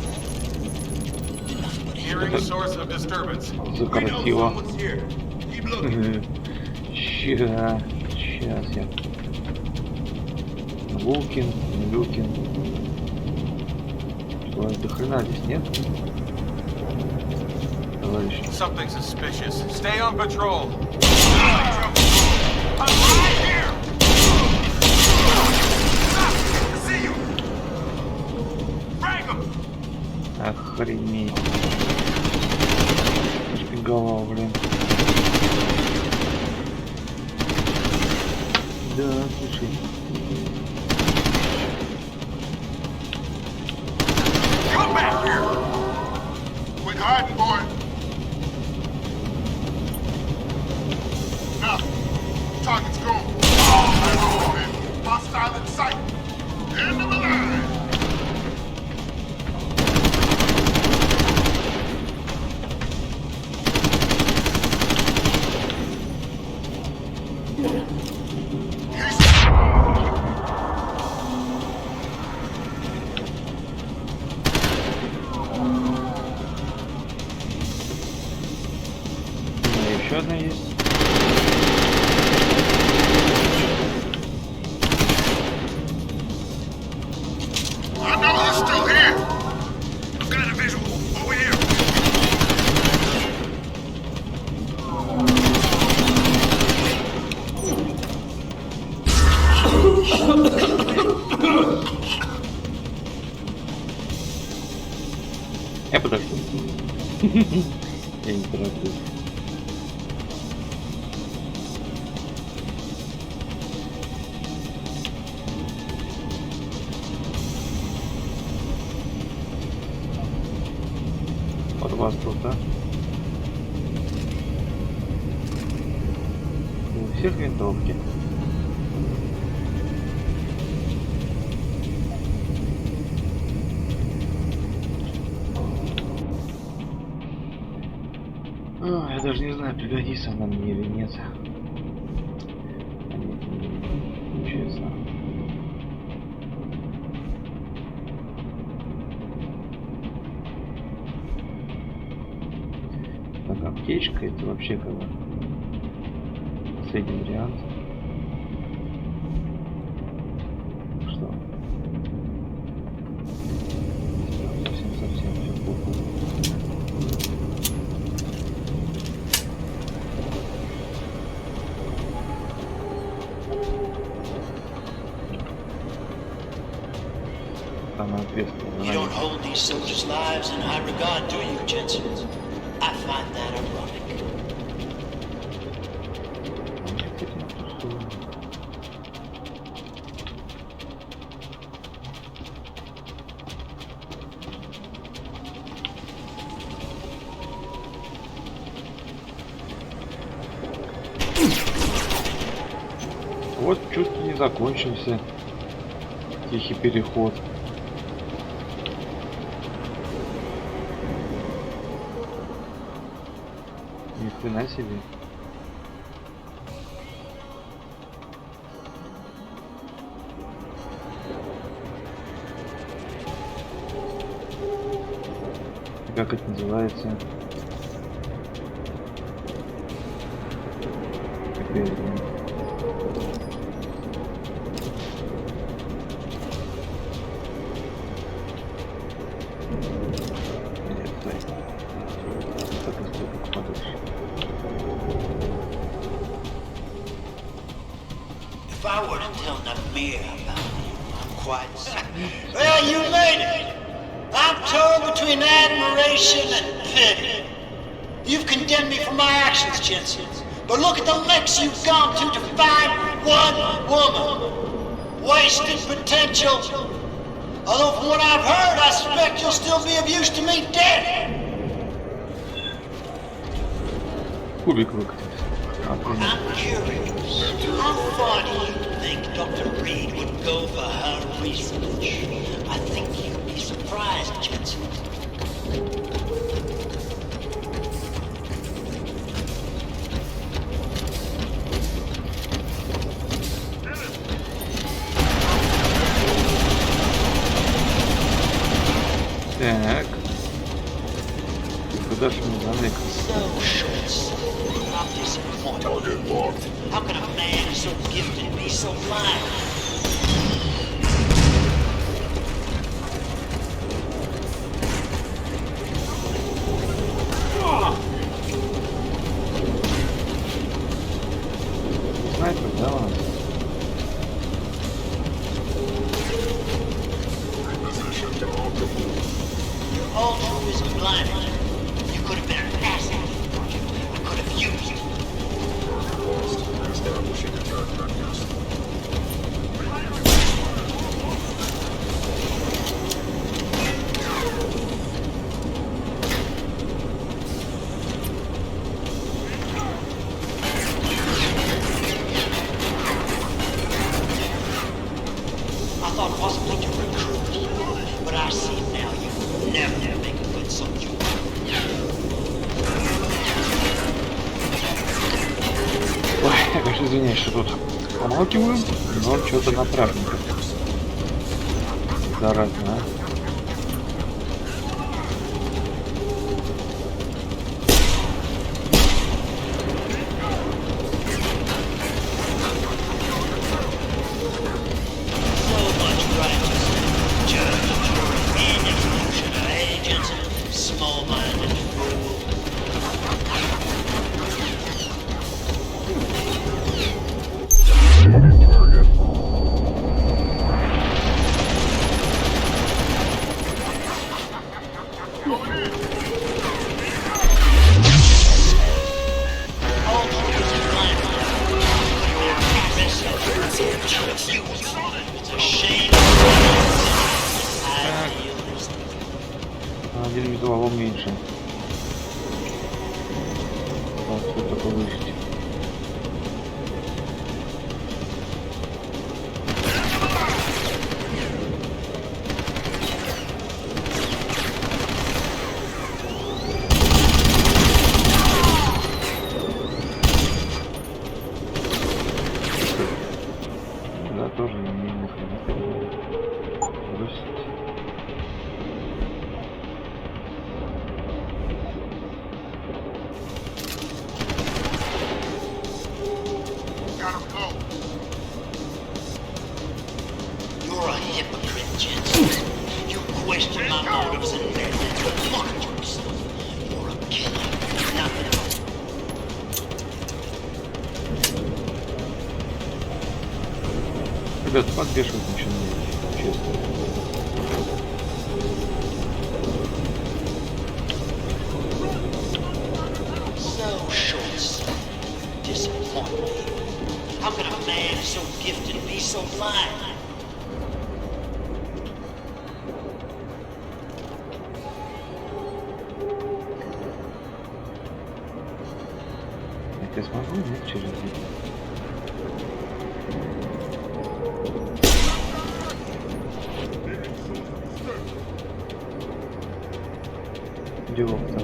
Hearing a source of disturbance. Закоротило. Сейчас я. Лукин, Люкин. Что, до хрена здесь нет? Товарищи. Something suspicious. Stay on patrol. Охренеть. Шпиговал, блин. Да, слушай. Come back here! Quit hiding, boy! Now, target's gone. Oh, man. Hostile in sight. End of the line. Еще одна есть. I know you're still here. I've got a visual over here. Я подожду. Я не тороплюсь. Вот у вас тут, да? У всех винтовки. Я даже не знаю, пригодится она мне или нет. Честно. Так, аптечка это вообще как бы последний вариант. Что? Совсем все плохо. You don't hold these soldiers' lives in high regard, do you, Jensen? I find that ironic. Вот чуть не закончился тихий переход. Ни хрена себе. Как это называется? Опять, If I were to tell Namir about you, I'm quite sorry. Well, you made it! I'm torn between admiration and pity. You've condemned me for my actions, Jensen. But look at the lengths you've gone to find one woman. Wasted potential. Although from what I've heard, I suspect you'll still be of use to me dead. Кубик выкатить. I'm curious. How far do you think Dr. Reed would go for her research? I think you'd be surprised, Jensen. дашь мне замек? So short. I'm disappointed. How can a man so gifted be so blind? Снайпер, да, у нас? Your altruism blinded you. You could have been an asset to the project. I could have used you. I thought possibly to recruit, but I see now you will never make a good soldier. Ой, я, конечно, извиняюсь, что тут помалкиваю, но что-то напряжненько. Заразно, а? So much righteousness, judge, jury, and executioner, agents, small-minded fool. It's a shame. Один металлолом меньше. Так, что-то повысить. Да, тоже не нужно. Бросить. You're a hypocrite, Jensen. You question my motives and methods. Look at yourself. You're a killer. Nothing else. Ребят, подбешивать начинает, честно. So short-sighted. Disappoint me. How can a man so gifted be so blind? Я смогу, нет, через это. Делов-то.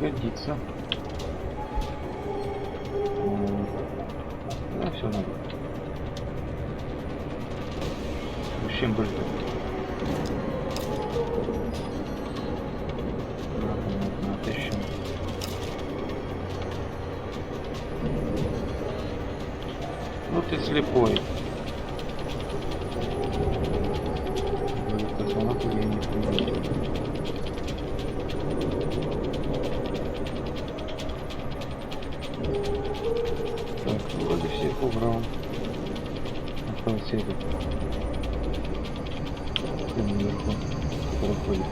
Пригодится. Да, все надо. Чем бы это? Отыщем. Ну ты слепой. Космонавту я не приметил. Так, вроде всех убрал. Остался этот. Наверху, который ходит.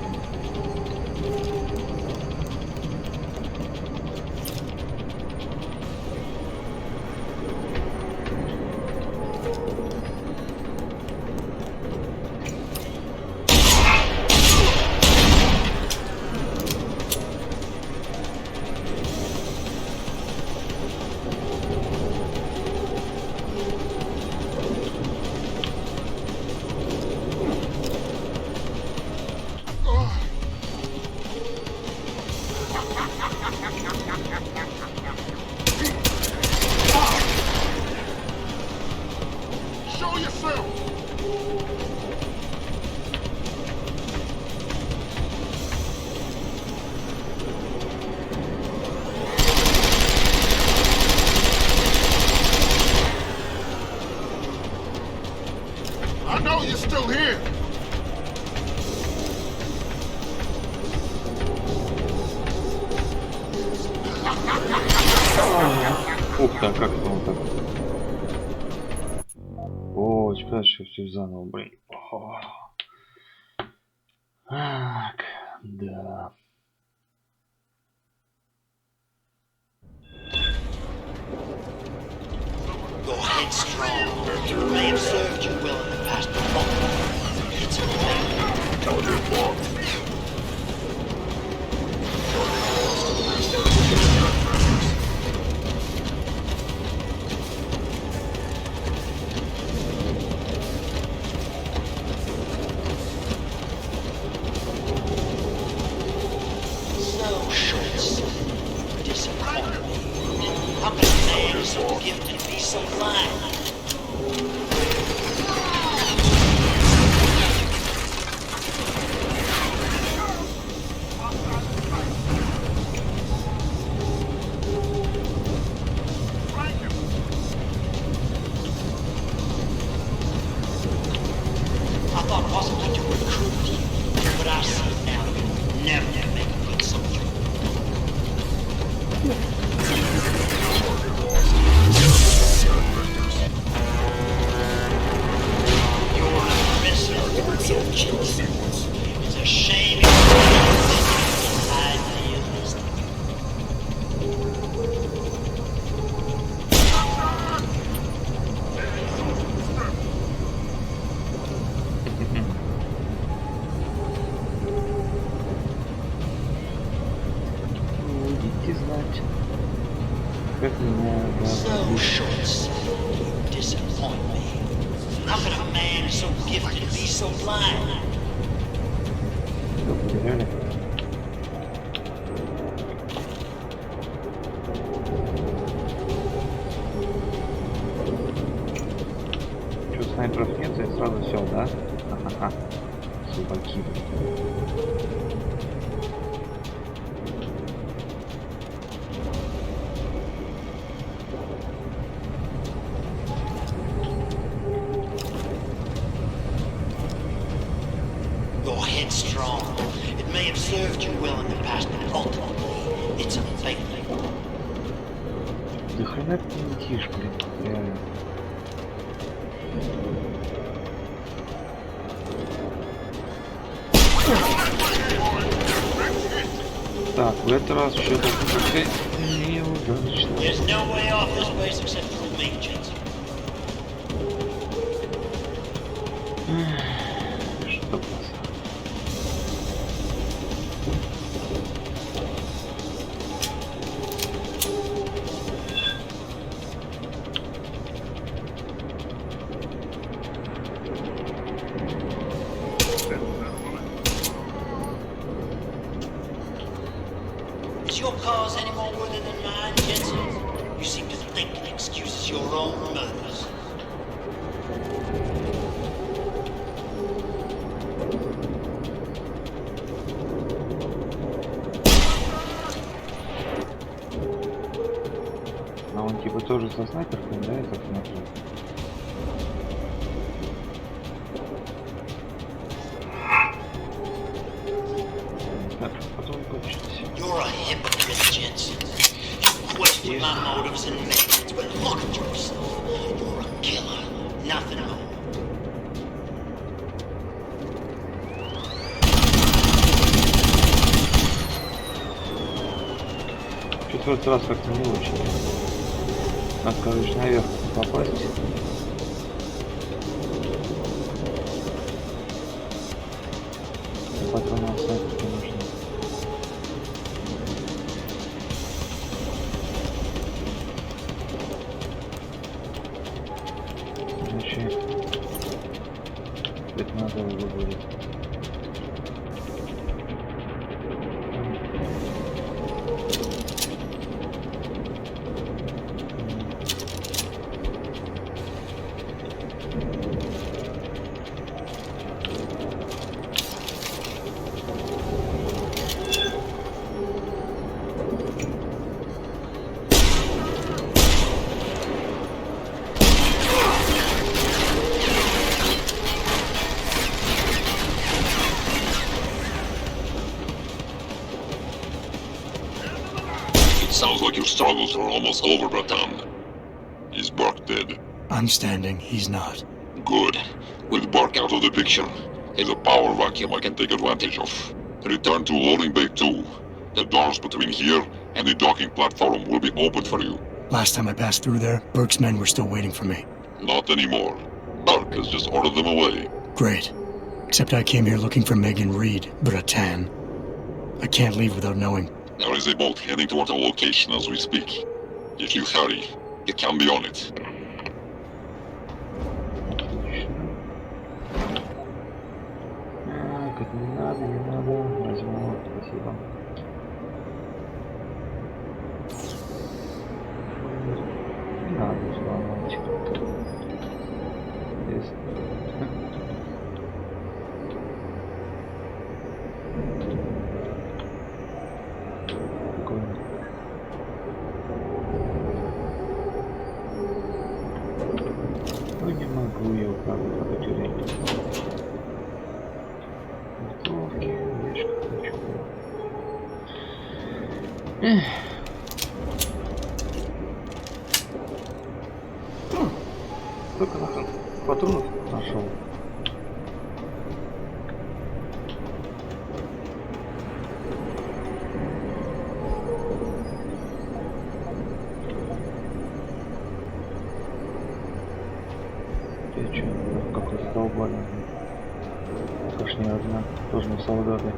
Show yourself! I know you're still here! Ух ты, а как это он так? О, теперь дальше все заново, блин. О. Так, да. Your head's strong. It may have served you well in the past, but ultimately, it's a so short-sighted, disappointed. How can a man so gifted be so blind? I thought it wasn't good to recruit you, but I see now you'll never make a good soldier. It's a shame you hide the enlistment. Будете знать, как меня So short-sighted, disappoint me. How could a man so gifted be so blind? Что, потеряли? Что, снайперов нет, и сразу все, да? Ага, слабаки. Your head's strong. It may have served you well in the past, but ultimately, it's a failing. Да хрена ты не летишь, блин, реально. Так, в этот раз что-то неудачно. There's no way off this place except through me, Jensen. Что классно. Is your cause any more worthy than mine, Jensen? You seem to think it excuses your own murders. А он типа тоже со снайперкой, да, я так смотрю? Так, потом кончится. You're a hypocrite, Jensen. You question my motives and methods, but look at yourself. You're a killer, nothing more. Четвертый раз как-то не очень. Надо, короче, наверх попасть. Патроны на снайперке нужны. Иначе это надо выбрать. Sounds like your struggles are almost over, Bratan. Is Burke dead? I'm standing, he's not. Good. With Burke out of the picture, there's a power vacuum I can take advantage of. Return to loading bay 2. The doors between here and the docking platform will be open for you. Last time I passed through there, Burke's men were still waiting for me. Not anymore. Burke has just ordered them away. Great. Except I came here looking for Megan Reed, Bratan. I can't leave without knowing. There is a boat heading toward our location as we speak. If you hurry, you can be on it. Так, не надо, возьму, спасибо. Не надо взломать. Прикольно. Ну не могу я управлять подочерение. Только нахрен патронов нашел. Ты че, какой-то долбанный. Пока ж не одна, тоже не солдаты.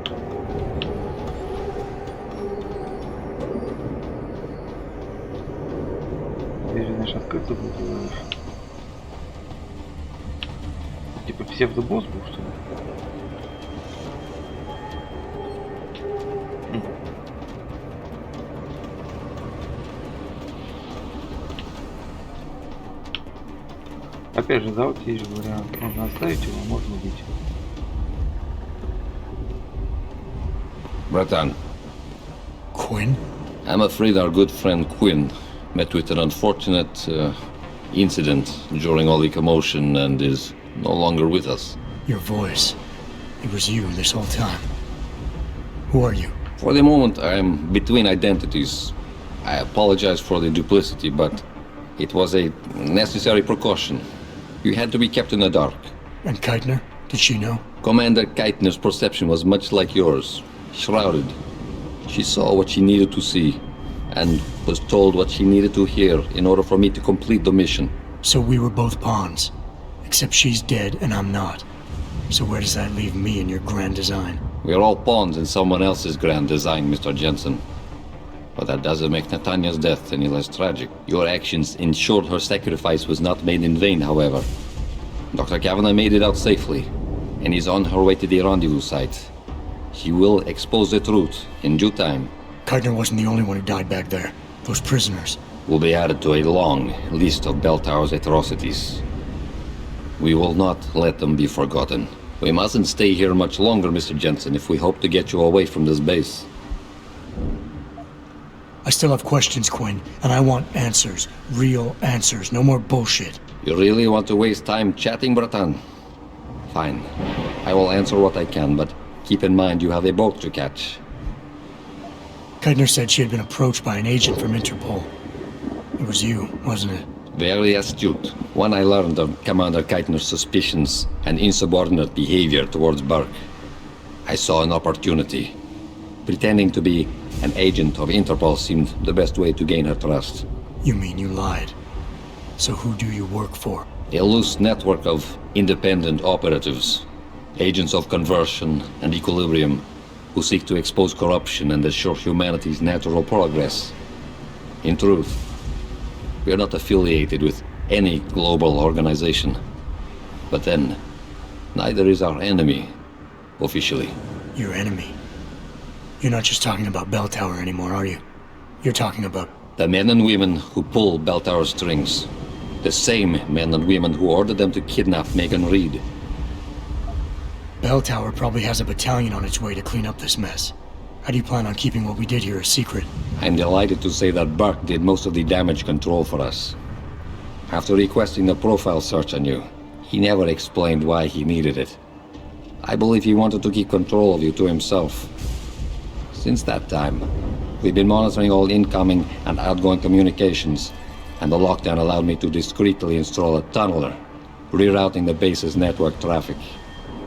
Ты же, знаешь, открыться будет, знаешь. Типа псевдобосс был, что ли? Опять же, да, вот есть же вариант. Можно оставить его, можно убить. Bratan. Quinn? I'm afraid our good friend Quinn met with an unfortunate incident during all the commotion and is no longer with us. Your voice. It was you this whole time. Who are you? For the moment, I am between identities. I apologize for the duplicity, but it was a necessary precaution. You had to be kept in the dark. And Keitner? Did she know? Commander Keitner's perception was much like yours. Shrouded. She saw what she needed to see, and was told what she needed to hear in order for me to complete the mission. So we were both pawns. Except she's dead and I'm not. So where does that leave me in your grand design? We're all pawns in someone else's grand design, Mr. Jensen. But that doesn't make Nathania's death any less tragic. Your actions ensured her sacrifice was not made in vain, however. Dr. Kavanagh made it out safely, and is on her way to the rendezvous site. She will expose the truth in due time. Keitner wasn't the only one who died back there. Those prisoners will be added to a long list of Bell Tower's atrocities. We will not let them be forgotten. We mustn't stay here much longer, Mr. Jensen, if we hope to get you away from this base. I still have questions, Quinn, and I want answers. Real answers, no more bullshit. You really want to waste time chatting, Bratan? Fine. I will answer what I can, but keep in mind you have a boat to catch. Keitner said she had been approached by an agent from Interpol. It was you, wasn't it? Very astute. When I learned of Commander Keitner's suspicions and insubordinate behavior towards Burke, I saw an opportunity. Pretending to be an agent of Interpol seemed the best way to gain her trust. You mean you lied? So who do you work for? A loose network of independent operatives, agents of conversion and equilibrium, who seek to expose corruption and assure humanity's natural progress. In truth, we are not affiliated with any global organization. But then, neither is our enemy, officially. Your enemy? You're not just talking about Bell Tower anymore, are you? You're talking about... the men and women who pull Bell Tower strings. The same men and women who ordered them to kidnap Megan Reed. Bell Tower probably has a battalion on its way to clean up this mess. How do you plan on keeping what we did here a secret? I'm delighted to say that Burke did most of the damage control for us. After requesting a profile search on you, he never explained why he needed it. I believe he wanted to keep control of you to himself. Since that time, We've been monitoring all incoming and outgoing communications, and the lockdown allowed me to discreetly install a tunneler, rerouting the base's network traffic.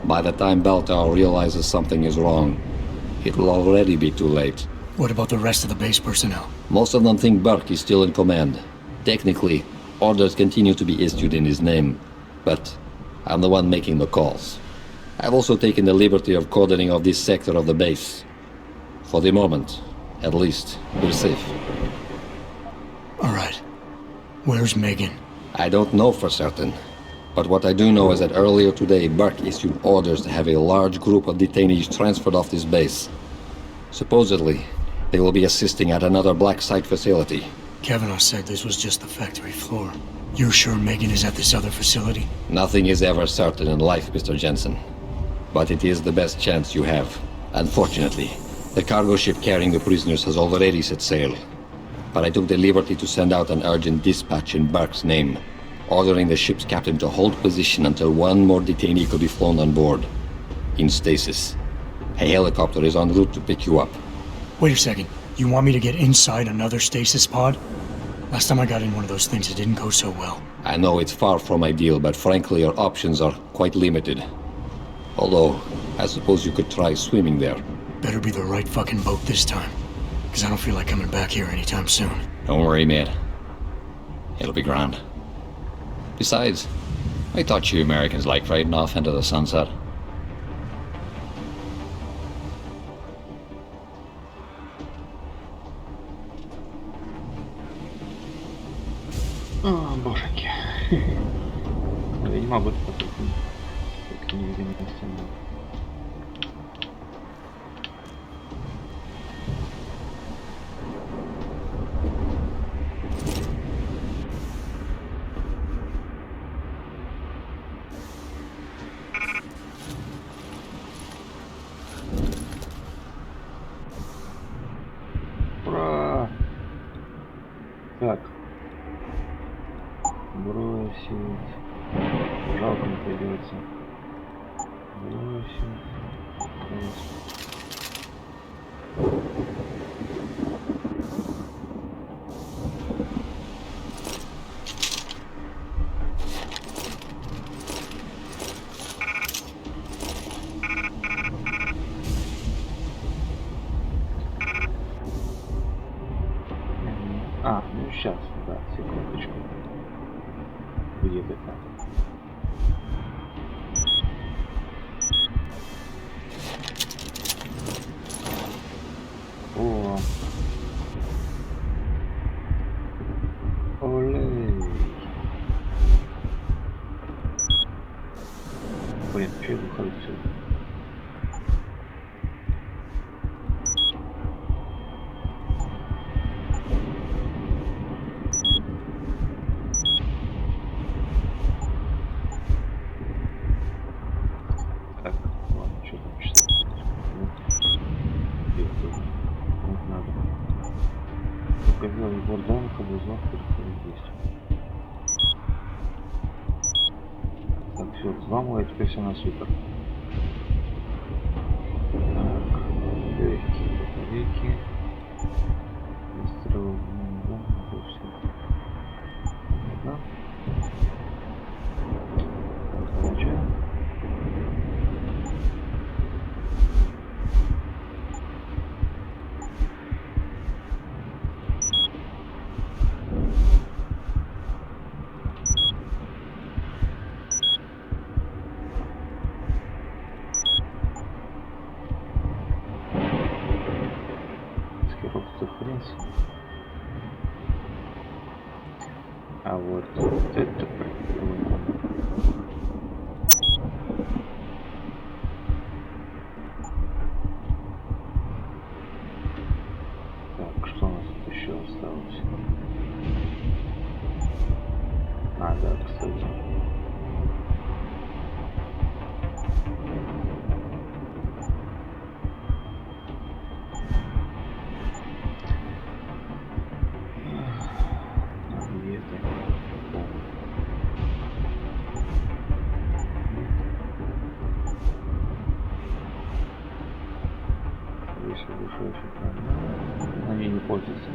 By the time Bell Tower realizes something is wrong, it will already be too late. What about the rest of the base personnel? Most of them think Burke is still in command. Technically, orders continue to be issued in his name, but I'm the one making the calls. I've also taken the liberty of cordoning off this sector of the base. For the moment, at least, we're safe. Alright. Where's Megan? I don't know for certain. But what I do know is that earlier today, Burke issued orders to have a large group of detainees transferred off this base. Supposedly, they will be assisting at another black site facility. Kavanaugh said this was just the factory floor. You're sure Megan is at this other facility? Nothing is ever certain in life, Mr. Jensen. But it is the best chance you have. Unfortunately, the cargo ship carrying the prisoners has already set sail. But I took the liberty to send out an urgent dispatch in Burke's name, ordering the ship's captain to hold position until one more detainee could be flown on board. In stasis. A helicopter is en route to pick you up. Wait a second. You want me to get inside another stasis pod? Last time I got in one of those things, it didn't go so well. I know it's far from ideal, but frankly your options are quite limited. Although, I suppose you could try swimming there. Better be the right fucking boat this time. Because I don't feel like coming back here anytime soon. Don't worry, mate. It'll be grand. Besides, I thought you Americans liked riding off into the sunset. О, боженьки. Я не могу это потупить. Как невидимая стена. Ура! Так. Бросить. Жалко не придется. Бросить. А, ну сейчас, да, секундочку. Где ты там? О! Олей! Блин, что я выхожу отсюда? Так, все, взламываю, теперь все на супер. Так, легкие батарейки. Выстрел, да, это все. Да. Так, получаем. А вот это прикольно. Так, что у нас тут еще осталось? А, да, кстати. Они не пользоваться.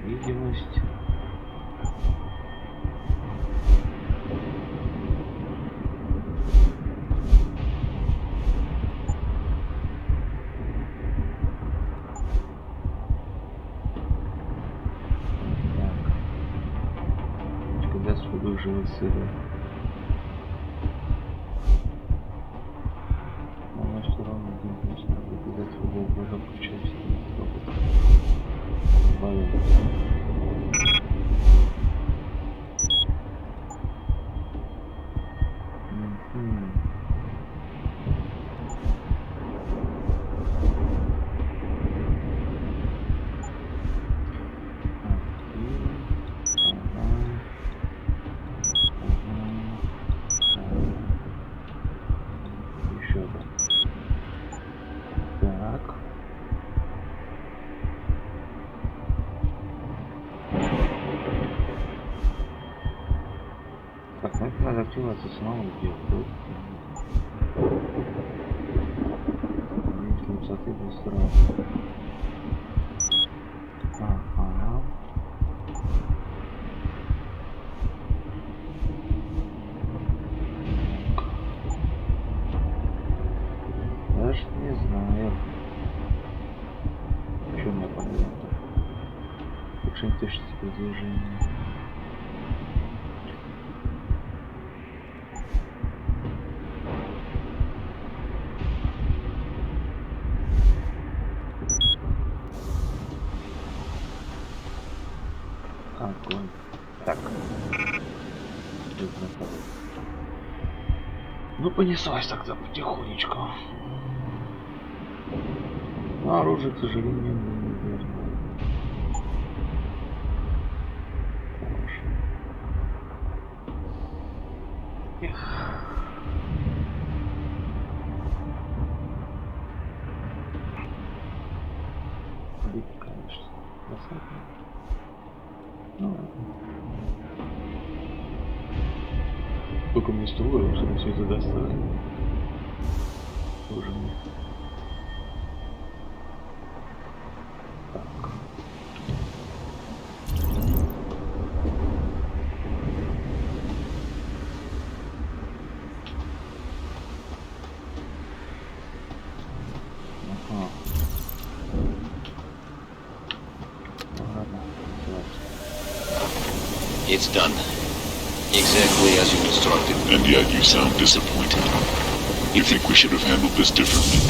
Видимость. Живет сырой. Но что равно не нужно показать футбол года включать надо активироваться снова делать. Если высоты быстро. Ага. Даже не знаю. Что у меня понятно? Улучшение точности продвижения. Так. Ну, понеслась тогда потихонечку. Но оружие, к сожалению, не верно. Конечно. Ну ладно. Сколько мне стоило, чтобы все это достали? Тоже мне. Так. Ага. Ладно. It's done. Exactly as you instructed. And yet you sound disappointed. You think we should have handled this differently?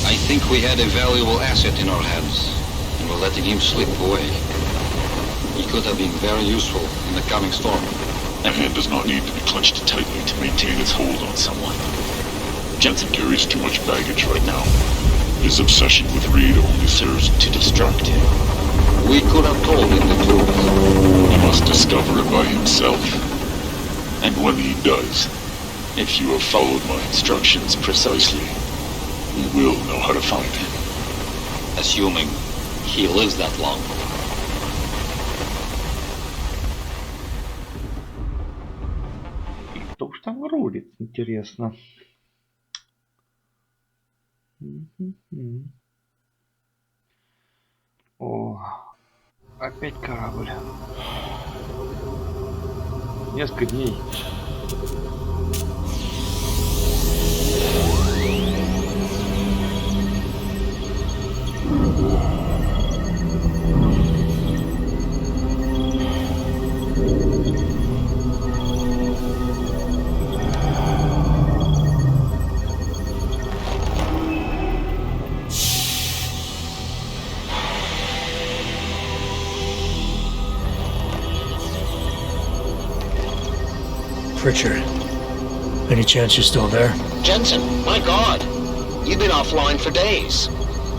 I think we had a valuable asset in our hands, and we're letting him slip away. He could have been very useful in the coming storm. A hand does not need to be clenched tightly to maintain its hold on someone. Jensen carries too much baggage right now. His obsession with Reed only serves to distract him. We could have told him the truth. He must discover it by himself. And when he does, if you have followed my instructions precisely, you will know how to find him. Assuming he lives that long. Кто уж там рулит, интересно. О, опять корабль. Несколько дней. Pritchard, any chance you're still there? Jensen, my God. You've been offline for days.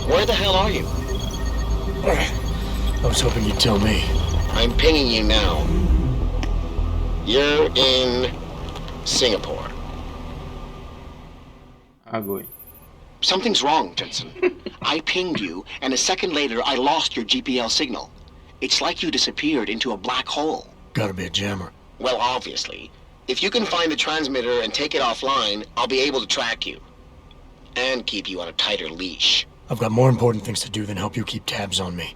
Where the hell are you? I was hoping you'd tell me. I'm pinging you now. You're in Singapore. Огонь. Something's wrong, Jensen. I pinged you, and a second later I lost your GPL signal. It's like you disappeared into a black hole. Gotta be a jammer. Well, obviously. If you can find the transmitter and take it offline, I'll be able to track you. And keep you on a tighter leash. I've got more important things to do than help you keep tabs on me.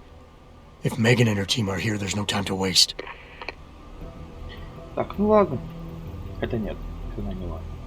If Megan and her team are here, there's no time to waste. Так, ну ладно. Это нет. Это не ладно.